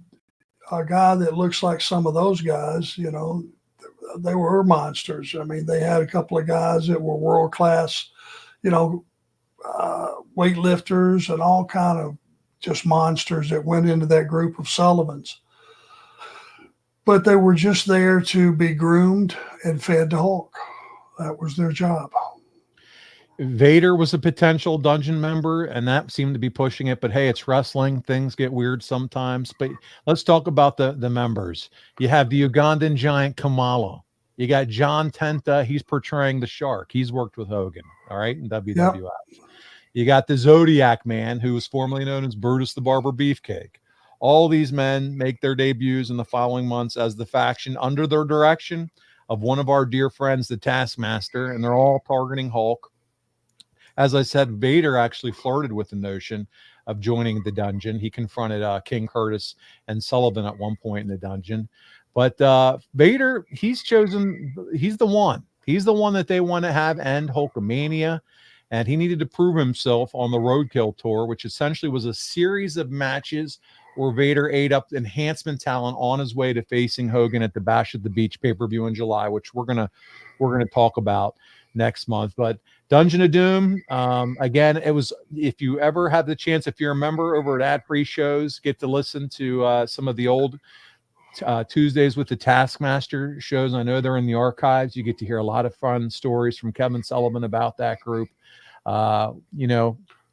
a guy that looks like some of those guys, they were monsters. I mean, they had a couple of guys that were world class, weightlifters and all kind of just monsters that went into that group of Sullivans. But they were just there to be groomed and fed to Hulk. That was their job. Vader was a potential Dungeon member, and that seemed to be pushing it. But hey, it's wrestling; things get weird sometimes. But let's talk about the members. You have the Ugandan giant Kamala. You got John Tenta. He's portraying the Shark. He's worked with Hogan, all right, in WWF. Yep. You got the Zodiac man, who was formerly known as Brutus the Barber Beefcake. All these men make their debuts in the following months as the faction under the direction of one of our dear friends, the Taskmaster, and they're all targeting Hulk. As I said, Vader actually flirted with the notion of joining the Dungeon. He confronted King Curtis and Sullivan at one point in the Dungeon. But Vader, he's the one. He's the one that they want to have end Hulkamania. And he needed to prove himself on the Roadkill Tour, which essentially was a series of matches where Vader ate up enhancement talent on his way to facing Hogan at the Bash at the Beach pay-per-view in July, which we're gonna talk about next month. But Dungeon of Doom, again, it was, if you ever have the chance, if you're a member over at Ad Free Shows, get to listen to some of the old Tuesdays with the Taskmaster shows. I know they're in the archives. You get to hear a lot of fun stories from Kevin Sullivan about that group.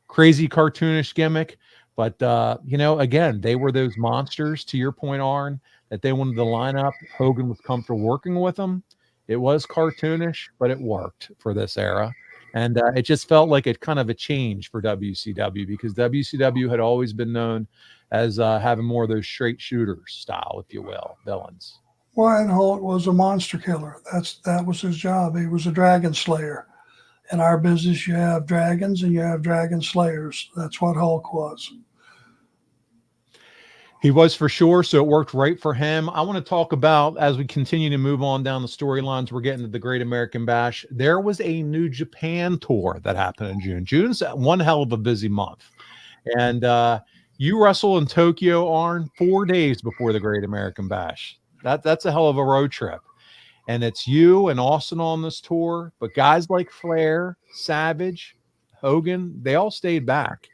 Crazy cartoonish gimmick, but again, they were those monsters, to your point, Arn, that they wanted to line up. Hogan was comfortable working with them. It was cartoonish, but it worked for this era. And it just felt like it kind of a change for WCW, because WCW had always been known as having more of those straight shooter style, if you will, villains. Well, and Hulk was a monster killer. That was his job. He was a dragon slayer. In our business, you have dragons and you have dragon slayers. That's what Hulk was. He was, for sure, so it worked right for him. I want to talk about, as we continue to move on down the storylines, we're getting to the Great American Bash. There was a New Japan tour that happened in June. June's one hell of a busy month. And you wrestle in Tokyo, Arn, 4 days before the Great American Bash. That's a hell of a road trip. And it's you and Austin on this tour, but guys like Flair, Savage, Hogan, they all stayed back.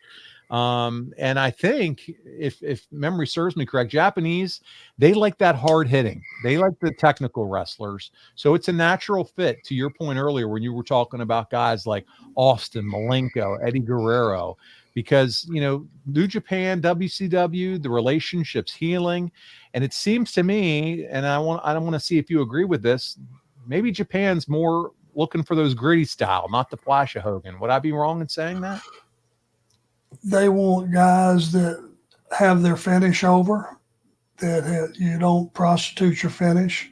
And I think, if memory serves me correct, Japanese, they like that hard hitting. They like the technical wrestlers. So it's a natural fit, to your point earlier when you were talking about guys like Austin, Malenko, Eddie Guerrero, because, New Japan, WCW, the relationship's healing. And it seems to me, and I want to see if you agree with this, maybe Japan's more looking for those gritty style, not the flash of Hogan. Would I be wrong in saying that? They want guys that have their finish over, that you don't prostitute your finish.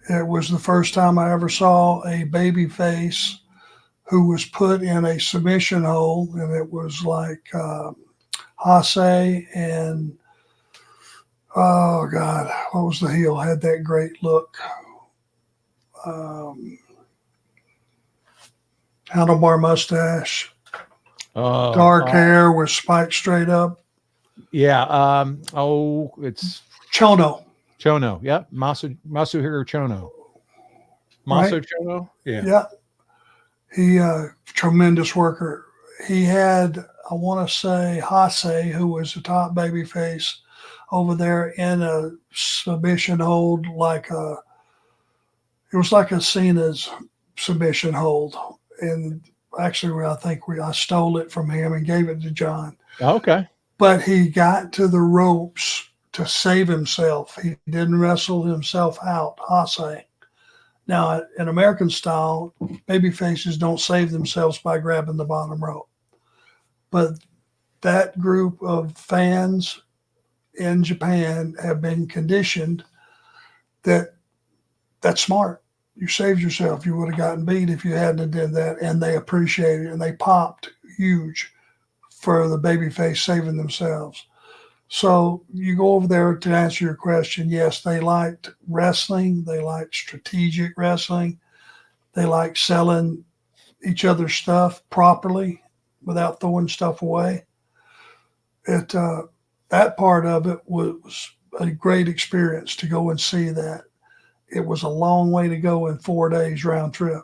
It was the first time I ever saw a baby face who was put in a submission hold, and it was like Hase and, oh God, what was the heel? Had that great look. Handlebar mustache. Dark hair with spikes straight up. Yeah. It's Chono. Yep. Masahiro Chono. Right? Chono. Yeah. Yeah. He tremendous worker. He had, I want to say, Hase, who was the top baby face, over there in a submission hold, it was like a Cena's submission hold. And actually, I stole it from him and gave it to John. Okay. But he got to the ropes to save himself. He didn't wrestle himself out, Hase. Now, in American style, baby faces don't save themselves by grabbing the bottom rope. But that group of fans in Japan have been conditioned that that's smart. You saved yourself. You would have gotten beat if you hadn't did that, and they appreciated it, and they popped huge for the babyface saving themselves. So you go over there to answer your question. Yes, they liked wrestling. They liked strategic wrestling. They liked selling each other's stuff properly without throwing stuff away. That part of it was a great experience to go and see that. It was a long way to go in 4 days round trip.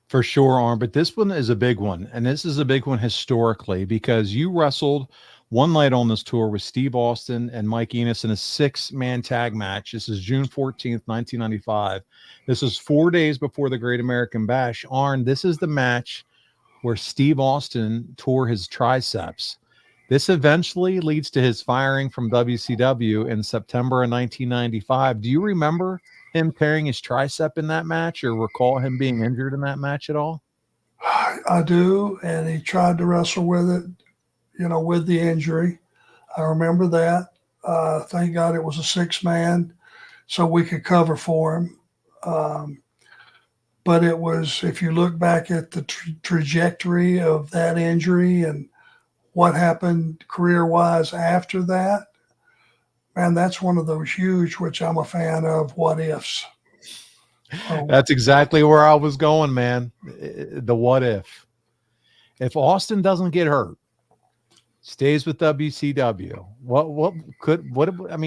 For sure, Arn, but this one is a big one, and this is a big one historically because you wrestled one night on this tour with Steve Austin and Mike Enos in a 6-man tag match. This is June 14th, 1995. This is 4 days before the Great American Bash. Arn, this is the match where Steve Austin tore his triceps. This eventually leads to his firing from WCW in September of 1995. Do you remember him tearing his tricep in that match or recall him being injured in that match at all? I do, and he tried to wrestle with it, with the injury. I remember that. Thank God it was a 6-man, so we could cover for him. But it was, if you look back at the trajectory of that injury and what happened career-wise after that, man, that's one of those huge, which I'm a fan of, what ifs. That's exactly where I was going, man. The what if. If Austin doesn't get hurt, stays with WCW,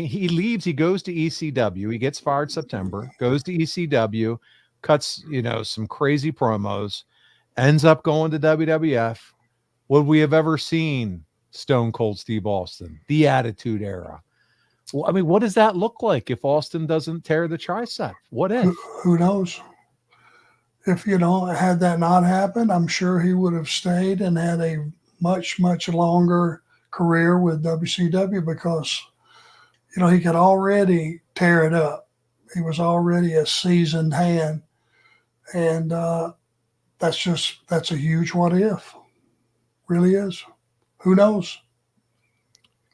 he leaves, he goes to ECW, he gets fired September, goes to ECW, cuts, some crazy promos, ends up going to WWF. Would we have ever seen Stone Cold Steve Austin, the Attitude Era? Well, what does that look like if Austin doesn't tear the tricep? What if? Who knows? If, had that not happened, I'm sure he would have stayed and had a much, much longer career with WCW because, he could already tear it up. He was already a seasoned hand. And that's a huge what if. Really is. Who knows?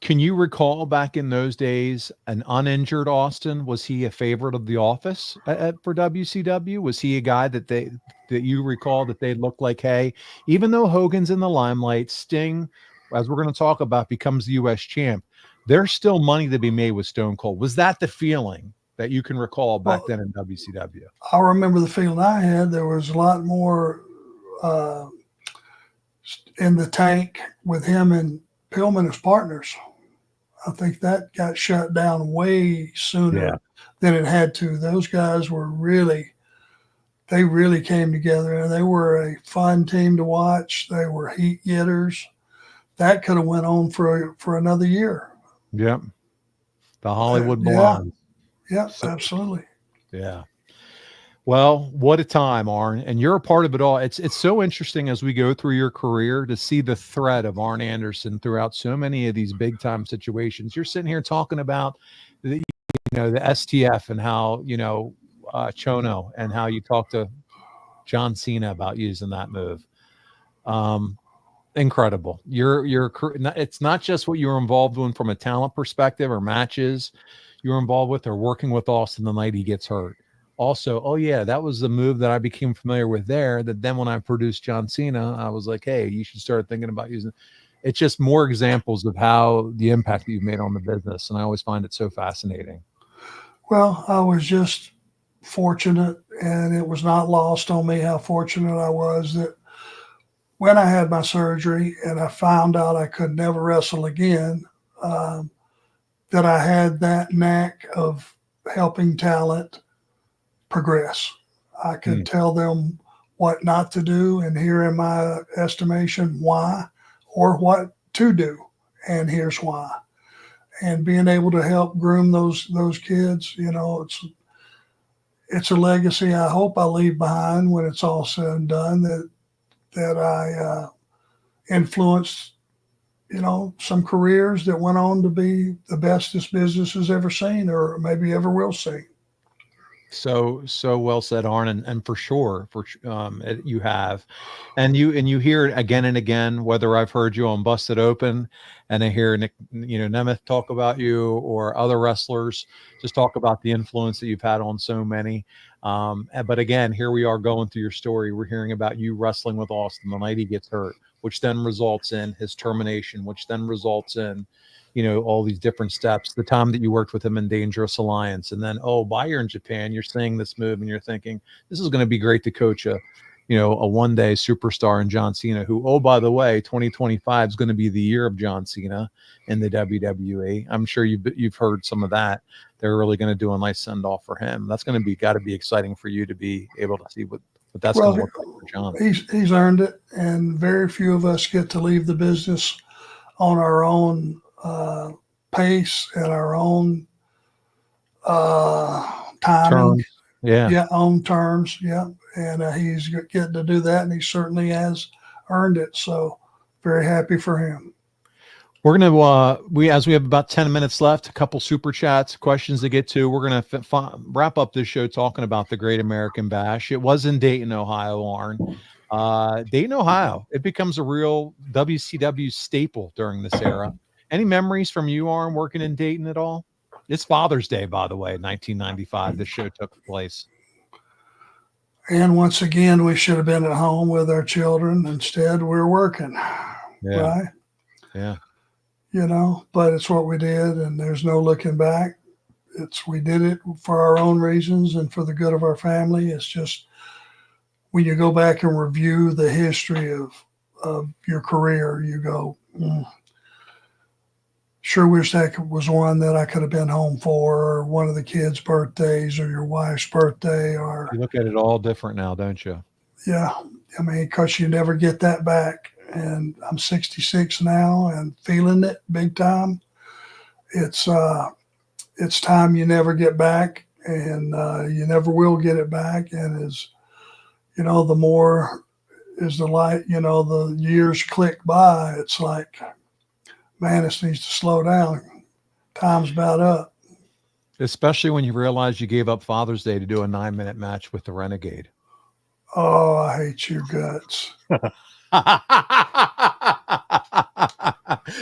Can you recall back in those days an uninjured Austin? Was he a favorite of the office for WCW? Was he a guy that you recall that they looked like, hey, even though Hogan's in the limelight, Sting, as we're going to talk about, becomes the U.S. champ, there's still money to be made with Stone Cold. Was that the feeling that you can recall back then in WCW? I remember the feeling I had. There was a lot more in the tank with him and Pillman as partners. I think that got shut down way sooner than it had to. Those guys were really came together, and they were a fun team to watch. They were heat getters. That could have went on for another year. Yep. The Hollywood Blondes. Yeah, absolutely. Yeah. Well, what a time, Arn, and you're a part of it all. It's so interesting as we go through your career to see the thread of Arn Anderson throughout so many of these big time situations. You're sitting here talking about the STF and how Chono and how you talked to John Cena about using that move. Incredible. It's not just what you're involved in from a talent perspective or matches you're involved with or working with Austin the night he gets hurt. Also, that was the move that I became familiar with there, that then when I produced John Cena, I was like, hey, you should start thinking about using it. It's just more examples of how the impact that you've made on the business. And I always find it so fascinating. Well, I was just fortunate, and it was not lost on me how fortunate I was that when I had my surgery and I found out I could never wrestle again, that I had that knack of helping talent progress. I could tell them what not to do, and here in my estimation, why, or what to do, and here's why. And being able to help groom those kids, it's a legacy I hope I leave behind when it's all said and done, that I influenced, some careers that went on to be the best this business has ever seen or maybe ever will see. So well said, Arn, and for sure, you have, and you hear it again and again. Whether I've heard you on Busted Open, and I hear Nick, Nemeth talk about you, or other wrestlers just talk about the influence that you've had on so many. But again, here we are going through your story. We're hearing about you wrestling with Austin the night he gets hurt, which then results in his termination, which then results in all these different steps, the time that you worked with him in Dangerous Alliance. And then, while you're in Japan, you're seeing this move and you're thinking, this is going to be great to coach a one-day superstar in John Cena, who, oh, by the way, 2025 is going to be the year of John Cena in the WWE. I'm sure you've heard some of that. They're really going to do a nice send-off for him. That's going to got to be exciting for you to be able to see what that's going to look like for John. He's earned it, and very few of us get to leave the business on our own pace and our own timing. On terms. And he's getting to do that, and he certainly has earned it. So very happy for him. We're gonna we have about 10 minutes left, a couple super chats, questions to get to. We're gonna wrap up this show talking about the Great American Bash. It was in Dayton, Ohio, Arn. Dayton, Ohio. It becomes a real WCW staple during this era. Any memories from you, Arn, working in Dayton at all? It's Father's Day, by the way, 1995. This show took place. And once again, we should have been at home with our children. Instead, we're working. Yeah. Right? Yeah. But it's what we did, and there's no looking back. We did it for our own reasons and for the good of our family. It's just when you go back and review the history of your career, you go, sure wish that was one that I could have been home for, or one of the kids' birthdays, or your wife's birthday. Or you look at it all different now, don't you? Yeah. I mean, because you never get that back. And I'm 66 now and feeling it big time. It's time you never get back, and you never will get it back. And the more as the light, the years click by, it's like, man, this needs to slow down. Time's about up. Especially when you realize you gave up Father's Day to do a 9-minute match with the Renegade. Oh, I hate your guts.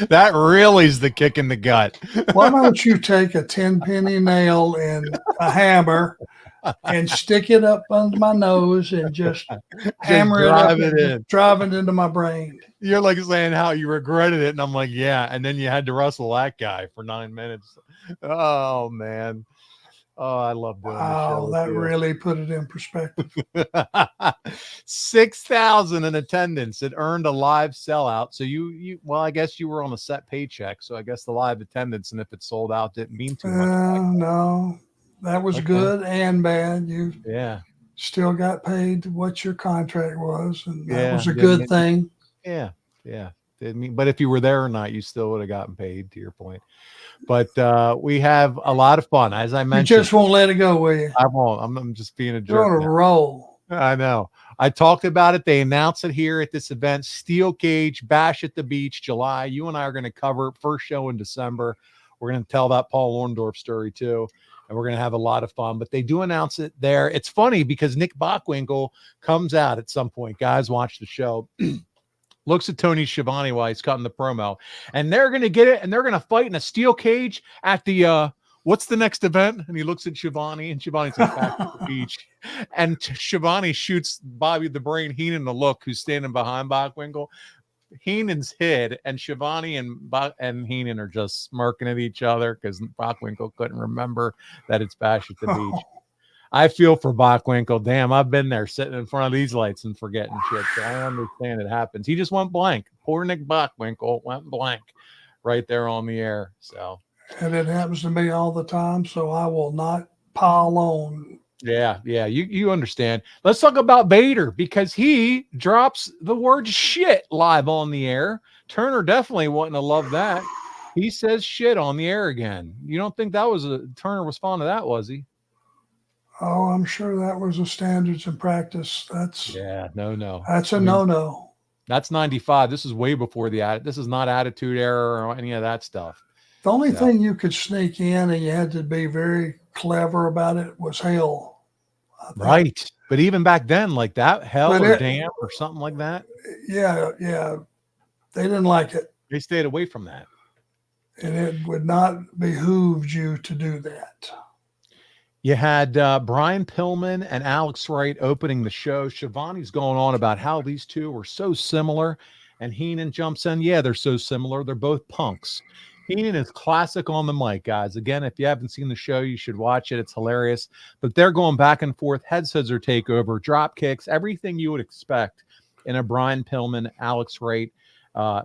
That really is the kick in the gut. Why don't you take a 10-penny nail and a hammer and stick it up under my nose and just hammer it up and drive it into my brain? You're like saying how you regretted it, and I'm like, yeah. And then you had to wrestle that guy for 9 minutes. Oh man. Oh, I love doing this show. That really put it in perspective. 6,000 in attendance. It earned a live sellout. So well, I guess you were on a set paycheck. So I guess the live attendance, and if it sold out, didn't mean too much. No, that was good and bad. You still got paid what your contract was, and that was a good thing. Yeah. But if you were there or not, you still would have gotten paid, to your point. But we have a lot of fun, as I mentioned. You just won't let it go, will you? I won't. I'm just being a jerk. You're on a roll. I know. I talked about it. They announced it here at this event. Steel Cage Bash at the Beach, July. You and I are going to cover first show in December. We're going to tell that Paul Orndorff story too, and we're going to have a lot of fun. But they do announce it there. It's funny because Nick Bockwinkel comes out at some point. Guys, watch the show. Looks at Tony Schiavone while he's cutting the promo, and they're going to get it, and they're going to fight in a steel cage at the what's the next event? And he looks at Schiavone, and Schiavone's like, back at the beach, and Schiavone shoots Bobby the Brain Heenan the look, who's standing behind Bockwinkel. Heenan's hid, and Schiavone and Heenan are just smirking at each other because Bockwinkel couldn't remember that it's Bash at the Beach. I feel for Bockwinkel. Damn, I've been there sitting in front of these lights and forgetting shit. So I understand it happens. He just went blank. Poor Nick Bockwinkel went blank right there on the air. So, and it happens to me all the time. So I will not pile on. Yeah. You understand. Let's talk about Vader, because he drops the word shit live on the air. Turner definitely wouldn't have loved that. He says shit on the air again. You don't think Turner was fond of that, was he? Oh, I'm sure that was a standards and practice. That's no. That's a no. That's 95. This is way before this is not Attitude Era or any of that stuff. The only thing you could sneak in, and you had to be very clever about it, was hell. I think. Right. But even back then, like that, hell But or damn or something like that, yeah, they didn't like it, they stayed away from that. and it would not behoove you to do that. You had Brian Pillman and Alex Wright opening the show. Shivani's going on about how these two were so similar. And Heenan jumps in. Yeah, they're so similar. They're both punks. Heenan is classic on the mic, guys. Again, if you haven't seen the show, you should watch it. It's hilarious. But they're going back and forth, head scissor takeover, drop kicks, everything you would expect in a Brian Pillman, Alex Wright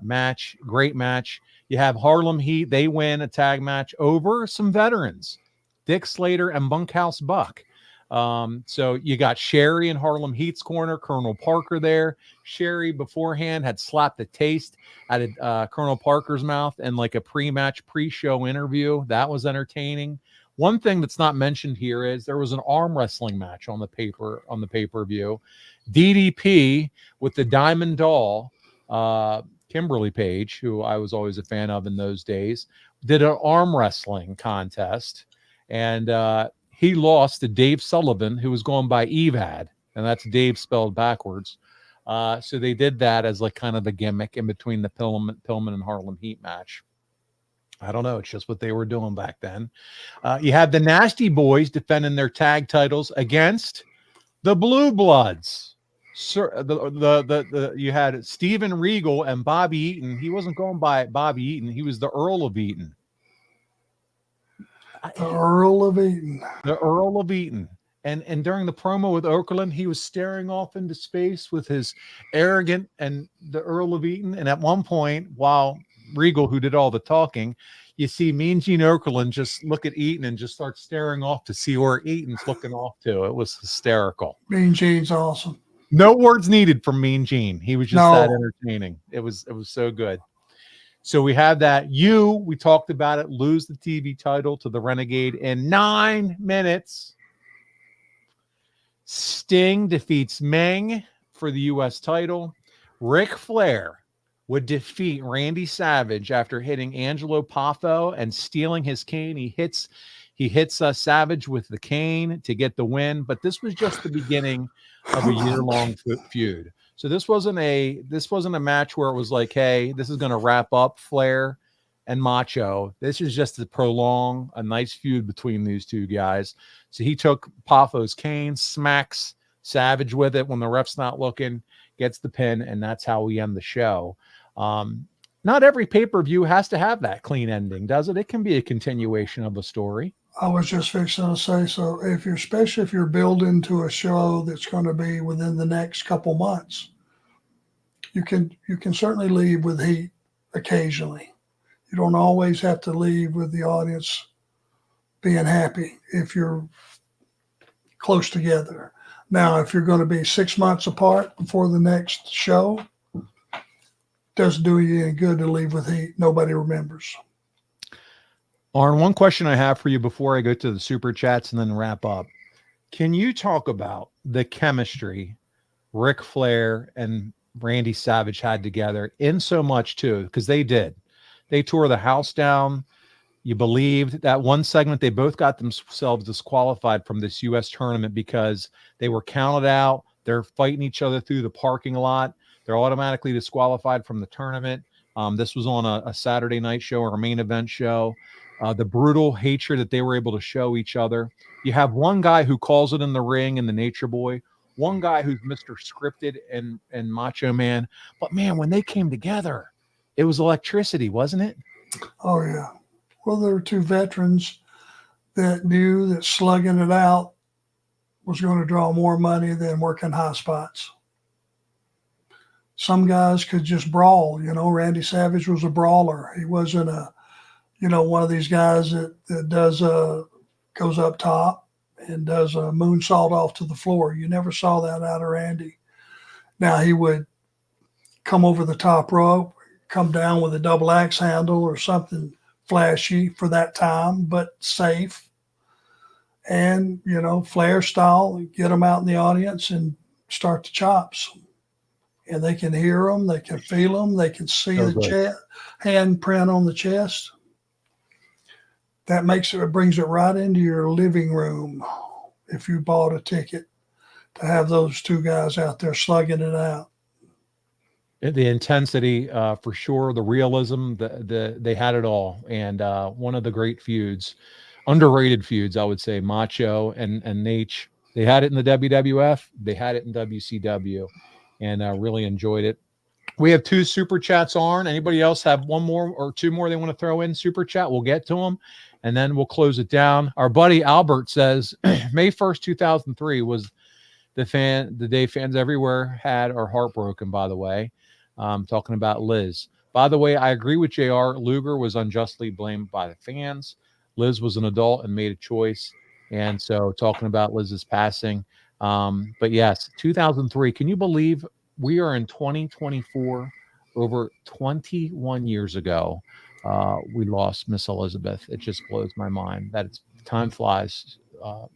match. Great match. You have Harlem Heat. They win a tag match over some veterans, Dick Slater and Bunkhouse Buck. So you got Sherry in Harlem Heat's corner, Colonel Parker there. Sherry beforehand had slapped the taste out of Colonel Parker's mouth in like a pre-match, pre-show interview. That was entertaining. One thing that's not mentioned here is there was an arm wrestling match on the pay-per-view. DDP with the Diamond Doll, Kimberly Page, who I was always a fan of in those days, did an arm wrestling contest. And he lost to Dave Sullivan, who was going by Evad, and that's Dave spelled backwards. So they did that as like kind of a gimmick in between the Pillman and Harlem Heat match. I don't know. It's just what they were doing back then. You have the Nasty Boys defending their tag titles against the Blue Bloods. You had Steven Regal and Bobby Eaton. He wasn't going by Bobby Eaton. He was the Earl of Eaton. The Earl of Eaton. The Earl of Eaton. And during the promo with Okerlund, he was staring off into space with his arrogant and the Earl of Eaton. And at one point, while Regal, who did all the talking, you see Mean Gene Okerlund just look at Eaton and just start staring off to see where Eaton's looking off to. It was hysterical. Mean Gene's awesome. No words needed from Mean Gene. He was just that entertaining. It was so good. So we have that. We talked about it, lose the TV title to the Renegade in 9 minutes. Sting defeats Meng for the U.S. title. Ric Flair would defeat Randy Savage after hitting Angelo Poffo and stealing his cane. He hits Savage with the cane to get the win, but this was just the beginning of a year-long feud. So this wasn't a match where it was like, hey, this is going to wrap up Flair and Macho. This is just to prolong a nice feud between these two guys. So he took Poffo's cane, smacks Savage with it when the ref's not looking, gets the pin, and that's how we end the show. Not every pay-per-view has to have that clean ending, does it? It can be a continuation of a story. I was just fixing to say, so especially if you're building to a show that's going to be within the next couple months, you can certainly leave with heat occasionally. You don't always have to leave with the audience being happy if you're close together. Now, if you're going to be 6 months apart before the next show, doesn't do you any good to leave with heat. Nobody remembers. Arn, one question I have for you before I go to the super chats and then wrap up. Can you talk about the chemistry Ric Flair and Randy Savage had together in so much too? Because they did. They tore the house down. You believed that one segment, they both got themselves disqualified from this U.S. tournament because they were counted out. They're fighting each other through the parking lot. They're automatically disqualified from the tournament. This was on a Saturday night show or a main event show. The brutal hatred that they were able to show each other. You have one guy who calls it in the ring and the Nature Boy, one guy who's Mr. Scripted and Macho Man. But man, when they came together, it was electricity, wasn't it? Oh, yeah. Well, there were two veterans that knew that slugging it out was going to draw more money than working high spots. Some guys could just brawl. Randy Savage was a brawler. He wasn't one of these guys that goes up top and does a moonsault off to the floor. You never saw that out of Randy. Now he would come over the top rope, come down with a double axe handle or something flashy for that time, but safe. And, Flair style, get them out in the audience and start the chops. And they can hear them, they can feel them, they can see the hand print on the chest. That brings it right into your living room if you bought a ticket to have those two guys out there slugging it out. The intensity, for sure, the realism, they had it all. And one of the great feuds, underrated feuds, I would say, Macho and Nate. They had it in the WWF. They had it in WCW, and really enjoyed it. We have 2 super chats, Arn. Anybody else have one more or 2 more they want to throw in super chat? We'll get to them, and then we'll close it down. Our buddy Albert says, May 1st, 2003 was the day fans everywhere had are heartbroken, by the way. Talking about Liz. By the way, I agree with JR. Luger was unjustly blamed by the fans. Liz was an adult and made a choice. And so talking about Liz's passing. But yes, 2003. Can you believe we are in 2024? Over 21 years ago, we lost Miss Elizabeth. It just blows my mind that time flies.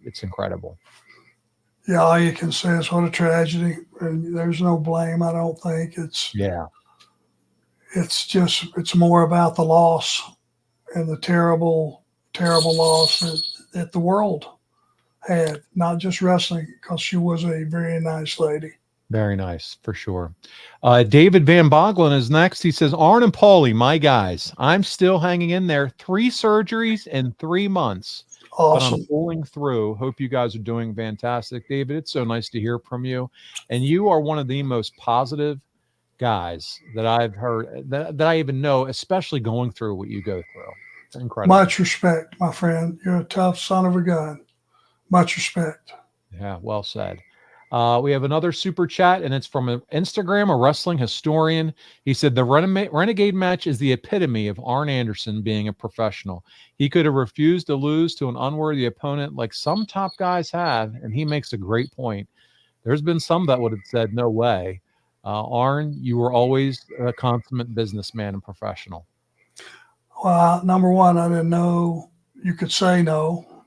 It's incredible. Yeah, all you can say is what a tragedy, and there's no blame. I don't think it's more about the loss and the terrible loss that the world had, not just wrestling, because she was a very nice lady. Very nice, for sure. David Van Boglin is next. He says, Arn and Paulie, my guys, I'm still hanging in there. 3 surgeries in 3 months. Awesome. But I'm pulling through. Hope you guys are doing fantastic. David, it's so nice to hear from you. And you are one of the most positive guys that I've heard, that I even know, especially going through what you go through. It's incredible. Much respect, my friend. You're a tough son of a gun. Much respect. Yeah, well said. We have another super chat, and it's from Instagram, a wrestling historian. He said, the Renegade match is the epitome of Arn Anderson being a professional. He could have refused to lose to an unworthy opponent like some top guys have, and he makes a great point. There's been some that would have said, no way. Arn, you were always a consummate businessman and professional. Well, number one, I didn't know you could say no.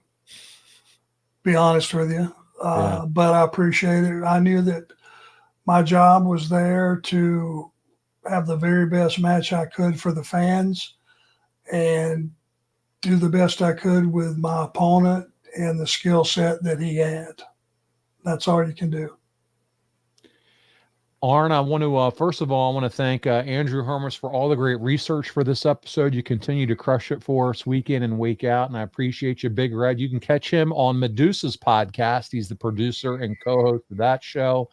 Be honest with you. But I appreciate it. I knew that my job was there to have the very best match I could for the fans and do the best I could with my opponent and the skill set that he had. That's all you can do. Arn, I want to, first of all, I want to thank Andrew Hermes for all the great research for this episode. You continue to crush it for us week in and week out, and I appreciate you, Big Red. You can catch him on Medusa's podcast. He's the producer and co-host of that show.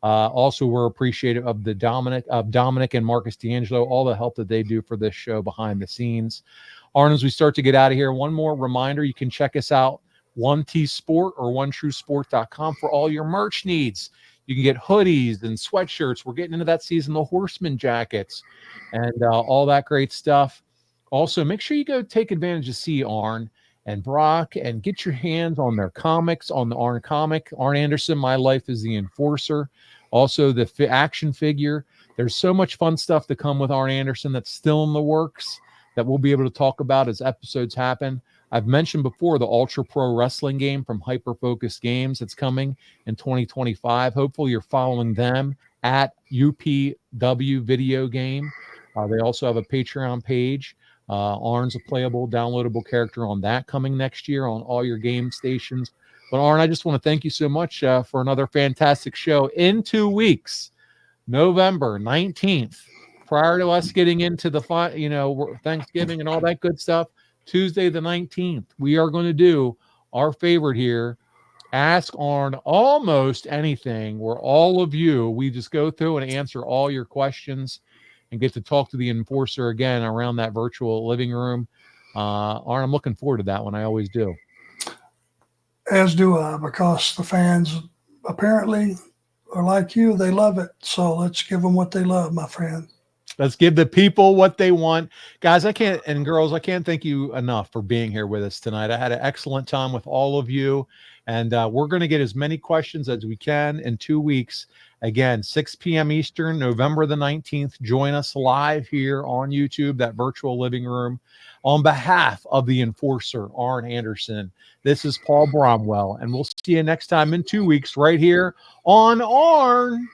Also, we're appreciative of Dominic and Marcus D'Angelo, all the help that they do for this show behind the scenes. Arn, as we start to get out of here, one more reminder, you can check us out, 1T Sport or OneTrueSport.com for all your merch needs. You can get hoodies and sweatshirts. We're getting into that season, the Horseman jackets and all that great stuff. Also, make sure you go take advantage of C. Arn and Brock and get your hands on their comics, on the Arn comic. Arn Anderson, My Life is the Enforcer. Also, the action figure. There's so much fun stuff to come with Arn Anderson that's still in the works that we'll be able to talk about as episodes happen. I've mentioned before the Ultra Pro Wrestling game from Hyper Focus Games that's coming in 2025. Hopefully you're following them at UPW Video Game. They also have a Patreon page. Arn's a playable, downloadable character on that coming next year on all your game stations. But Arn, I just want to thank you so much for another fantastic show in 2 weeks, November 19th, prior to us getting into the Thanksgiving and all that good stuff. Tuesday the 19th, we are going to do our favorite here, Ask Arn Almost Anything, where all of you, we just go through and answer all your questions and get to talk to the Enforcer again around that virtual living room. Arn, I'm looking forward to that one. I always do. As do I, because the fans apparently are like you. They love it. So let's give them what they love, my friend. Let's give the people what they want. Guys, and girls, I can't thank you enough for being here with us tonight. I had an excellent time with all of you, and we're going to get as many questions as we can in 2 weeks. Again, 6 p.m. Eastern, November the 19th. Join us live here on YouTube, that virtual living room. On behalf of the Enforcer, Arn Anderson, this is Paul Bromwell, and we'll see you next time in 2 weeks right here on Arn